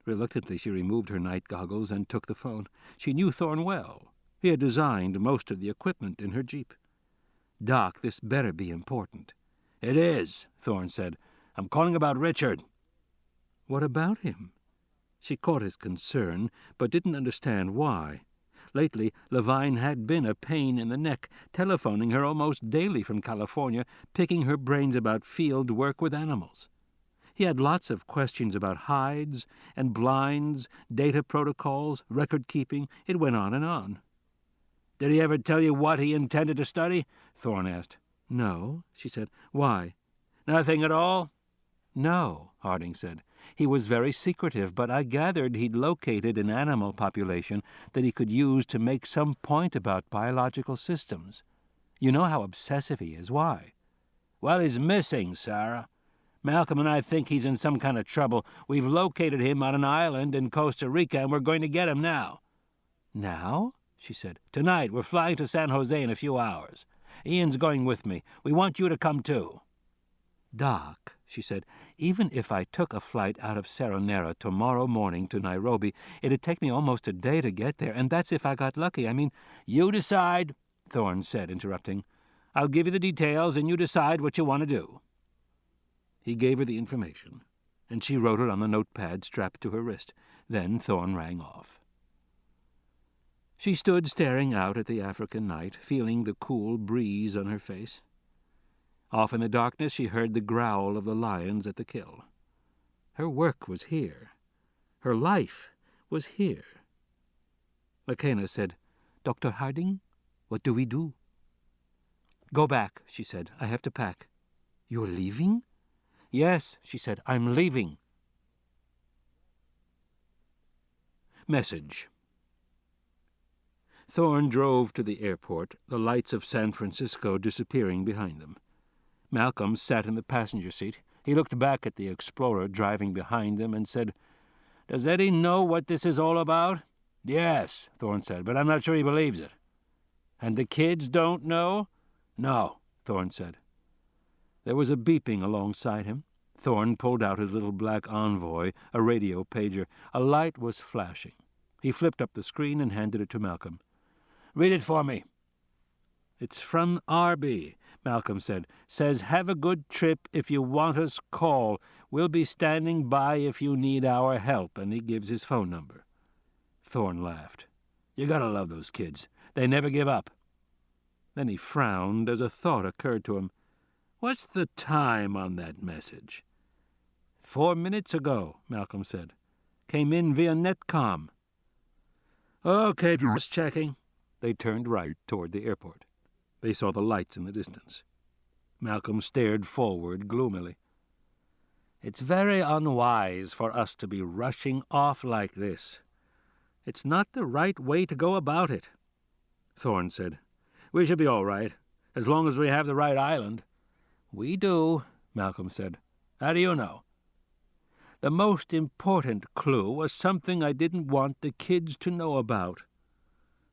Reluctantly, she removed her night goggles and took the phone. She knew Thorne well. He had designed most of the equipment in her Jeep. "Doc, this better be important." "It is," Thorne said. "I'm calling about Richard." "What about him?" She caught his concern, but didn't understand why. Lately, Levine had been a pain in the neck, telephoning her almost daily from California, picking her brains about field work with animals. He had lots of questions about hides and blinds, data protocols, record-keeping. It went on and on. "Did he ever tell you what he intended to study?" Thorne asked. "No," she said. "Why?" "Nothing at all?" "No," Harding said. "He was very secretive, but I gathered he'd located an animal population that he could use to make some point about biological systems. You know how obsessive he is. Why?" "Well, he's missing, Sarah. Malcolm and I think he's in some kind of trouble. We've located him on an island in Costa Rica, and we're going to get him now." "Now?" she said. "Tonight. We're flying to San Jose in a few hours. Ian's going with me. We want you to come too." "Doc," she said, "even if I took a flight out of Seronera tomorrow morning to Nairobi, it'd take me almost a day to get there, and that's if I got lucky. I mean—" "You decide," Thorne said, interrupting. "I'll give you the details, and you decide what you want to do." He gave her the information, and she wrote it on the notepad strapped to her wrist. Then Thorne rang off. She stood staring out at the African night, feeling the cool breeze on her face. Off in the darkness she heard the growl of the lions at the kill. Her work was here. Her life was here. McKenna said, "Dr. Harding, what do we do?" "Go back," she said. "I have to pack." "You're leaving?" "Yes," she said. "I'm leaving." Message. Thorne drove to the airport, the lights of San Francisco disappearing behind them. Malcolm sat in the passenger seat. He looked back at the Explorer driving behind them and said, "Does Eddie know what this is all about?" "Yes," Thorne said, "but I'm not sure he believes it." "And the kids don't know?" "No," Thorne said. There was a beeping alongside him. Thorne pulled out his little black Envoy, a radio pager. A light was flashing. He flipped up the screen and handed it to Malcolm. "Read it for me." "It's from RB," Malcolm said. "Says, 'Have a good trip. If you want us, call. We'll be standing by if you need our help,' and he gives his phone number." Thorne laughed. "You gotta love those kids. They never give up." Then he frowned as a thought occurred to him. "What's the time on that message?" 4 minutes ago, Malcolm said. "Came in via Netcom." "Okay, just checking." They turned right toward the airport. They saw the lights in the distance. Malcolm stared forward gloomily. "It's very unwise for us to be rushing off like this. It's not the right way to go about it." Thorne said, "We should be all right, as long as we have the right island." "We do," Malcolm said. "How do you know?" The most important clue was something I didn't want the kids to know about.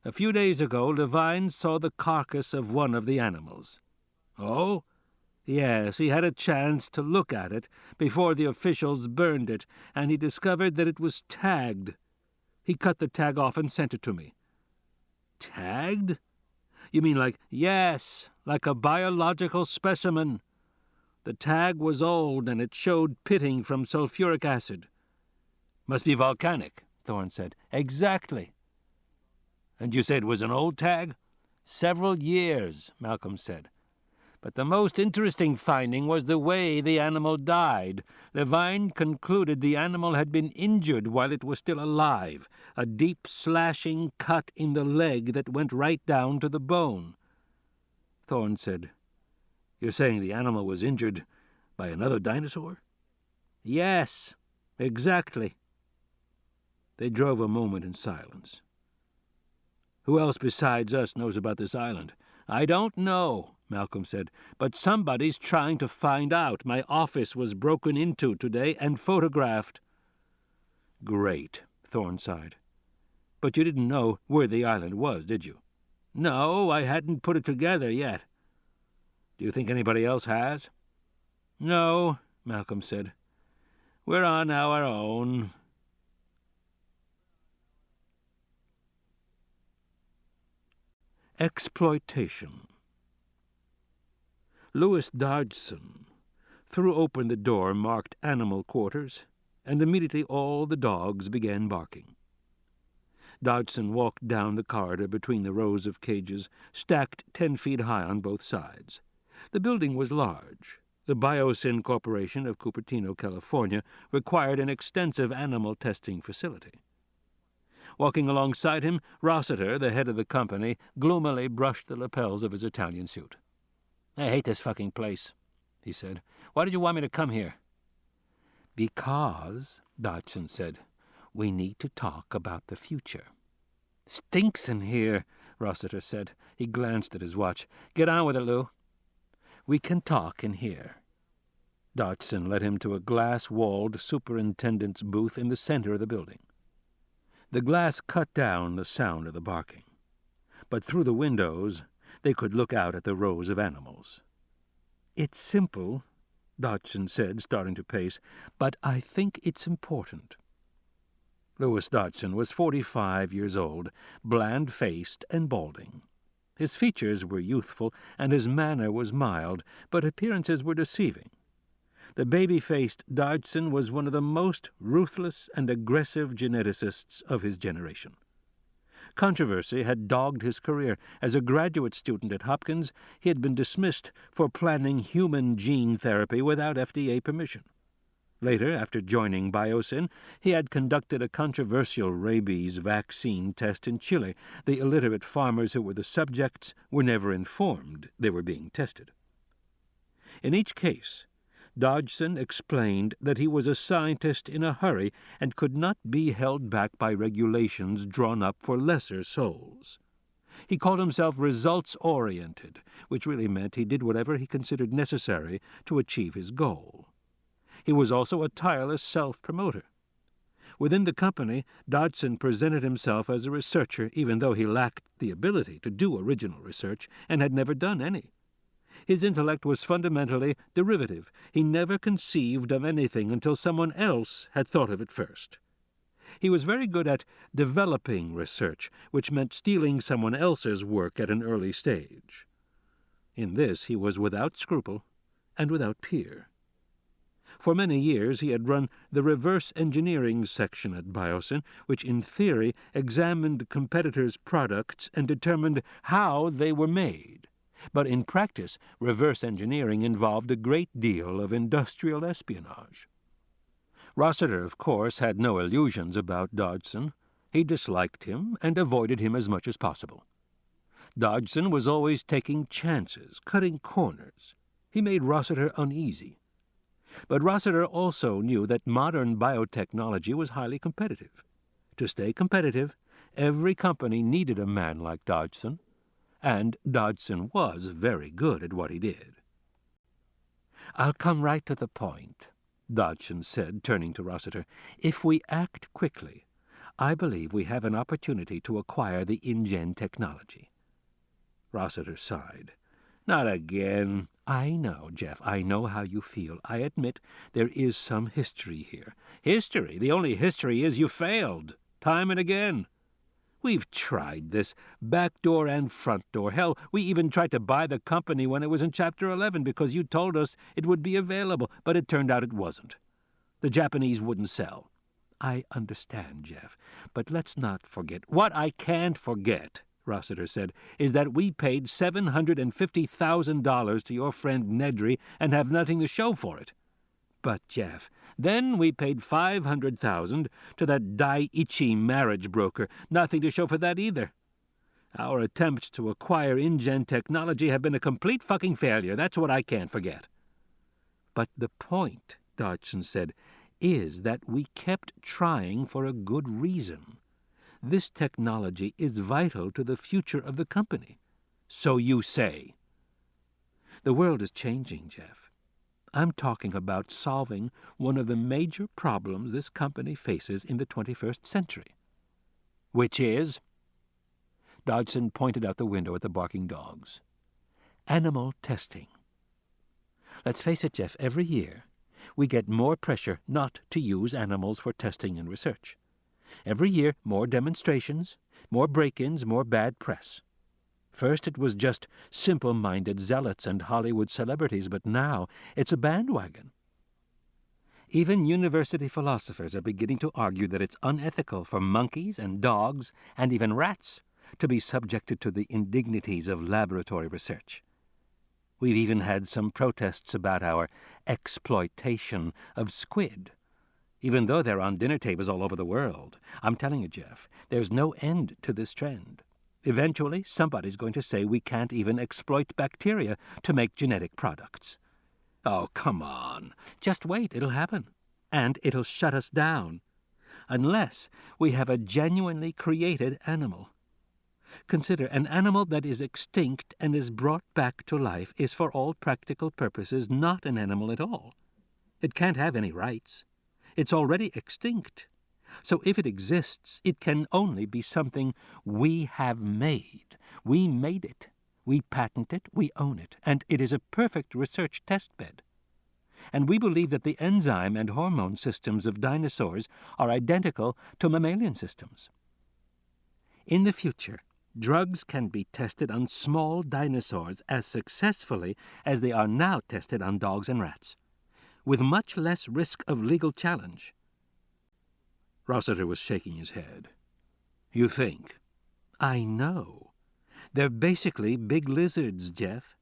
A few days ago, Levine saw the carcass of one of the animals. Oh? Yes, he had a chance to look at it before the officials burned it, and he discovered that it was tagged. He cut the tag off and sent it to me. Tagged? You mean yes, like a biological specimen. The tag was old, and it showed pitting from sulfuric acid. Must be volcanic, Thorne said. Exactly. And you said it was an old tag? Several years, Malcolm said. But the most interesting finding was the way the animal died. Levine concluded the animal had been injured while it was still alive, a deep slashing cut in the leg that went right down to the bone. Thorne said, "You're saying the animal was injured by another dinosaur?" "Yes, exactly." They drove a moment in silence. "Who else besides us knows about this island?" "I don't know," Malcolm said, "but somebody's trying to find out. My office was broken into today and photographed." "Great," Thorne sighed. "But you didn't know where the island was, did you?" "No, I hadn't put it together yet." "Do you think anybody else has?" "No," Malcolm said. "We're on our own." Exploitation. Louis Dodgson threw open the door marked Animal Quarters, and immediately all the dogs began barking. Dodgson walked down the corridor between the rows of cages, stacked 10 feet high on both sides. The building was large. The Biosyn Corporation of Cupertino, California, required an extensive animal testing facility. Walking alongside him, Rossiter, the head of the company, gloomily brushed the lapels of his Italian suit. "I hate this fucking place," he said. "Why did you want me to come here?" "Because," Dodgson said, "we need to talk about the future." "Stinks in here," Rossiter said. He glanced at his watch. "Get on with it, Lou." "We can talk in here." Dodgson led him to a glass-walled superintendent's booth in the center of the building. The glass cut down the sound of the barking, but through the windows they could look out at the rows of animals. "It's simple," Dodgson said, starting to pace, "but I think it's important." Louis Dodgson was 45 years old, bland-faced and balding. His features were youthful, and his manner was mild, but appearances were deceiving. The baby-faced Dodgson was one of the most ruthless and aggressive geneticists of his generation. Controversy had dogged his career. As a graduate student at Hopkins, he had been dismissed for planning human gene therapy without FDA permission. Later, after joining Biosyn, he had conducted a controversial rabies vaccine test in Chile. The illiterate farmers who were the subjects were never informed they were being tested. In each case, Dodgson explained that he was a scientist in a hurry and could not be held back by regulations drawn up for lesser souls. He called himself results-oriented, which really meant he did whatever he considered necessary to achieve his goal. He was also a tireless self-promoter. Within the company, Dodgson presented himself as a researcher, even though he lacked the ability to do original research and had never done any. His intellect was fundamentally derivative. He never conceived of anything until someone else had thought of it first. He was very good at developing research, which meant stealing someone else's work at an early stage. In this he was without scruple and without peer. For many years he had run the reverse engineering section at Biosyn, which in theory examined competitors' products and determined how they were made. But in practice, reverse engineering involved a great deal of industrial espionage. Rossiter, of course, had no illusions about Dodgson. He disliked him and avoided him as much as possible. Dodgson was always taking chances, cutting corners. He made Rossiter uneasy. But Rossiter also knew that modern biotechnology was highly competitive. To stay competitive, every company needed a man like Dodgson, and Dodgson was very good at what he did. "I'll come right to the point," Dodgson said, turning to Rossiter. "If we act quickly, I believe we have an opportunity to acquire the InGen technology." Rossiter sighed. "Not again." "I know, Jeff. I know how you feel. I admit there is some history here." "History? The only history is you failed. Time and again. We've tried this, back door and front door. Hell, we even tried to buy the company when it was in Chapter 11 because you told us it would be available, but it turned out it wasn't. The Japanese wouldn't sell." "I understand, Jeff, but let's not forget—" "What I can't forget," Rossiter said, "is that we paid $750,000 to your friend Nedry and have nothing to show for it." "But, Jeff—" "Then we paid $500,000 to that Daiichi marriage broker. Nothing to show for that either. Our attempts to acquire InGen technology have been a complete fucking failure. That's what I can't forget." "But the point," Dodgson said, "is that we kept trying for a good reason. This technology is vital to the future of the company." "So you say." "The world is changing, Jeff. I'm talking about solving one of the major problems this company faces in the 21st century." "Which is?" Dodgson pointed out the window at the barking dogs. "Animal testing. Let's face it, Jeff, every year we get more pressure not to use animals for testing and research. Every year, more demonstrations, more break-ins, more bad press. First it was just simple-minded zealots and Hollywood celebrities, but now it's a bandwagon. Even university philosophers are beginning to argue that it's unethical for monkeys and dogs and even rats to be subjected to the indignities of laboratory research. We've even had some protests about our exploitation of squid, even though they're on dinner tables all over the world. I'm telling you, Jeff, there's no end to this trend. Eventually, somebody's going to say we can't even exploit bacteria to make genetic products." "Oh, come on. Just wait, it'll happen. And it'll shut us down. Unless we have a genuinely created animal. Consider, an animal that is extinct and is brought back to life is for all practical purposes not an animal at all. It can't have any rights. It's already extinct. So if it exists, it can only be something we have made. We made it. We patent it. We own it. And it is a perfect research testbed. And we believe that the enzyme and hormone systems of dinosaurs are identical to mammalian systems. In the future, drugs can be tested on small dinosaurs as successfully as they are now tested on dogs and rats, with much less risk of legal challenge." Rossiter was shaking his head. "You think?" "I know. They're basically big lizards, Jeff.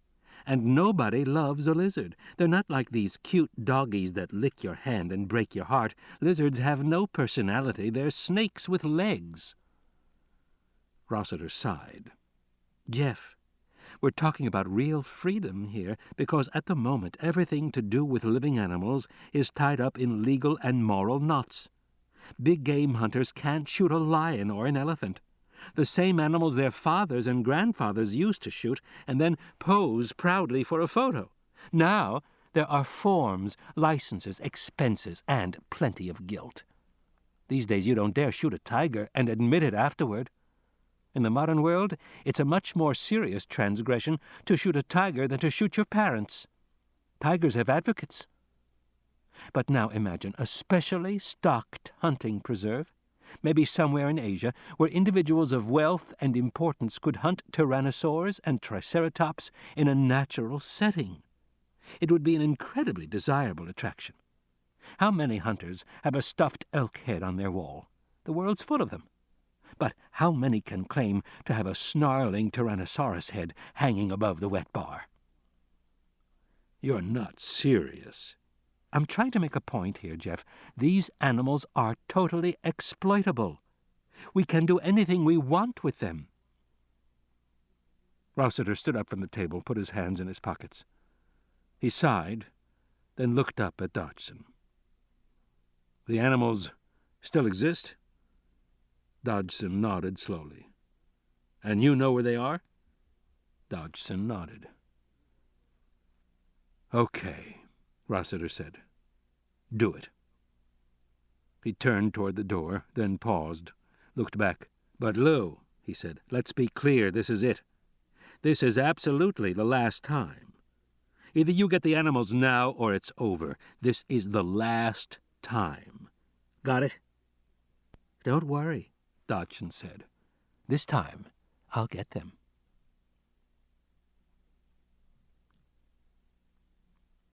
And nobody loves a lizard. They're not like these cute doggies that lick your hand and break your heart. Lizards have no personality. They're snakes with legs." Rossiter sighed. "Jeff, we're talking about real freedom here, because at the moment everything to do with living animals is tied up in legal and moral knots. Big game hunters can't shoot a lion or an elephant, the same animals their fathers and grandfathers used to shoot and then pose proudly for a photo. Now there are forms, licenses, expenses, and plenty of guilt. These days you don't dare shoot a tiger and admit it afterward. In the modern world, it's a much more serious transgression to shoot a tiger than to shoot your parents. Tigers have advocates. But now imagine a specially stocked hunting preserve, maybe somewhere in Asia, where individuals of wealth and importance could hunt tyrannosaurs and triceratops in a natural setting. It would be an incredibly desirable attraction. How many hunters have a stuffed elk head on their wall? The world's full of them. But how many can claim to have a snarling Tyrannosaurus head hanging above the wet bar?" "You're not serious." "I'm trying to make a point here, Jeff. These animals are totally exploitable. We can do anything we want with them." Rossiter stood up from the table, put his hands in his pockets. He sighed, then looked up at Dodgson. "The animals still exist?" Dodgson nodded slowly. "And you know where they are?" Dodgson nodded. "Okay," Rossiter said. Do it." He turned toward the door, then paused, looked back. "But, Lou," he said, "let's be clear. This is it. This is absolutely the last time. Either you get the animals now or it's over. This is the last time. Got it?" "Don't worry," Dodgson said. "This time I'll get them."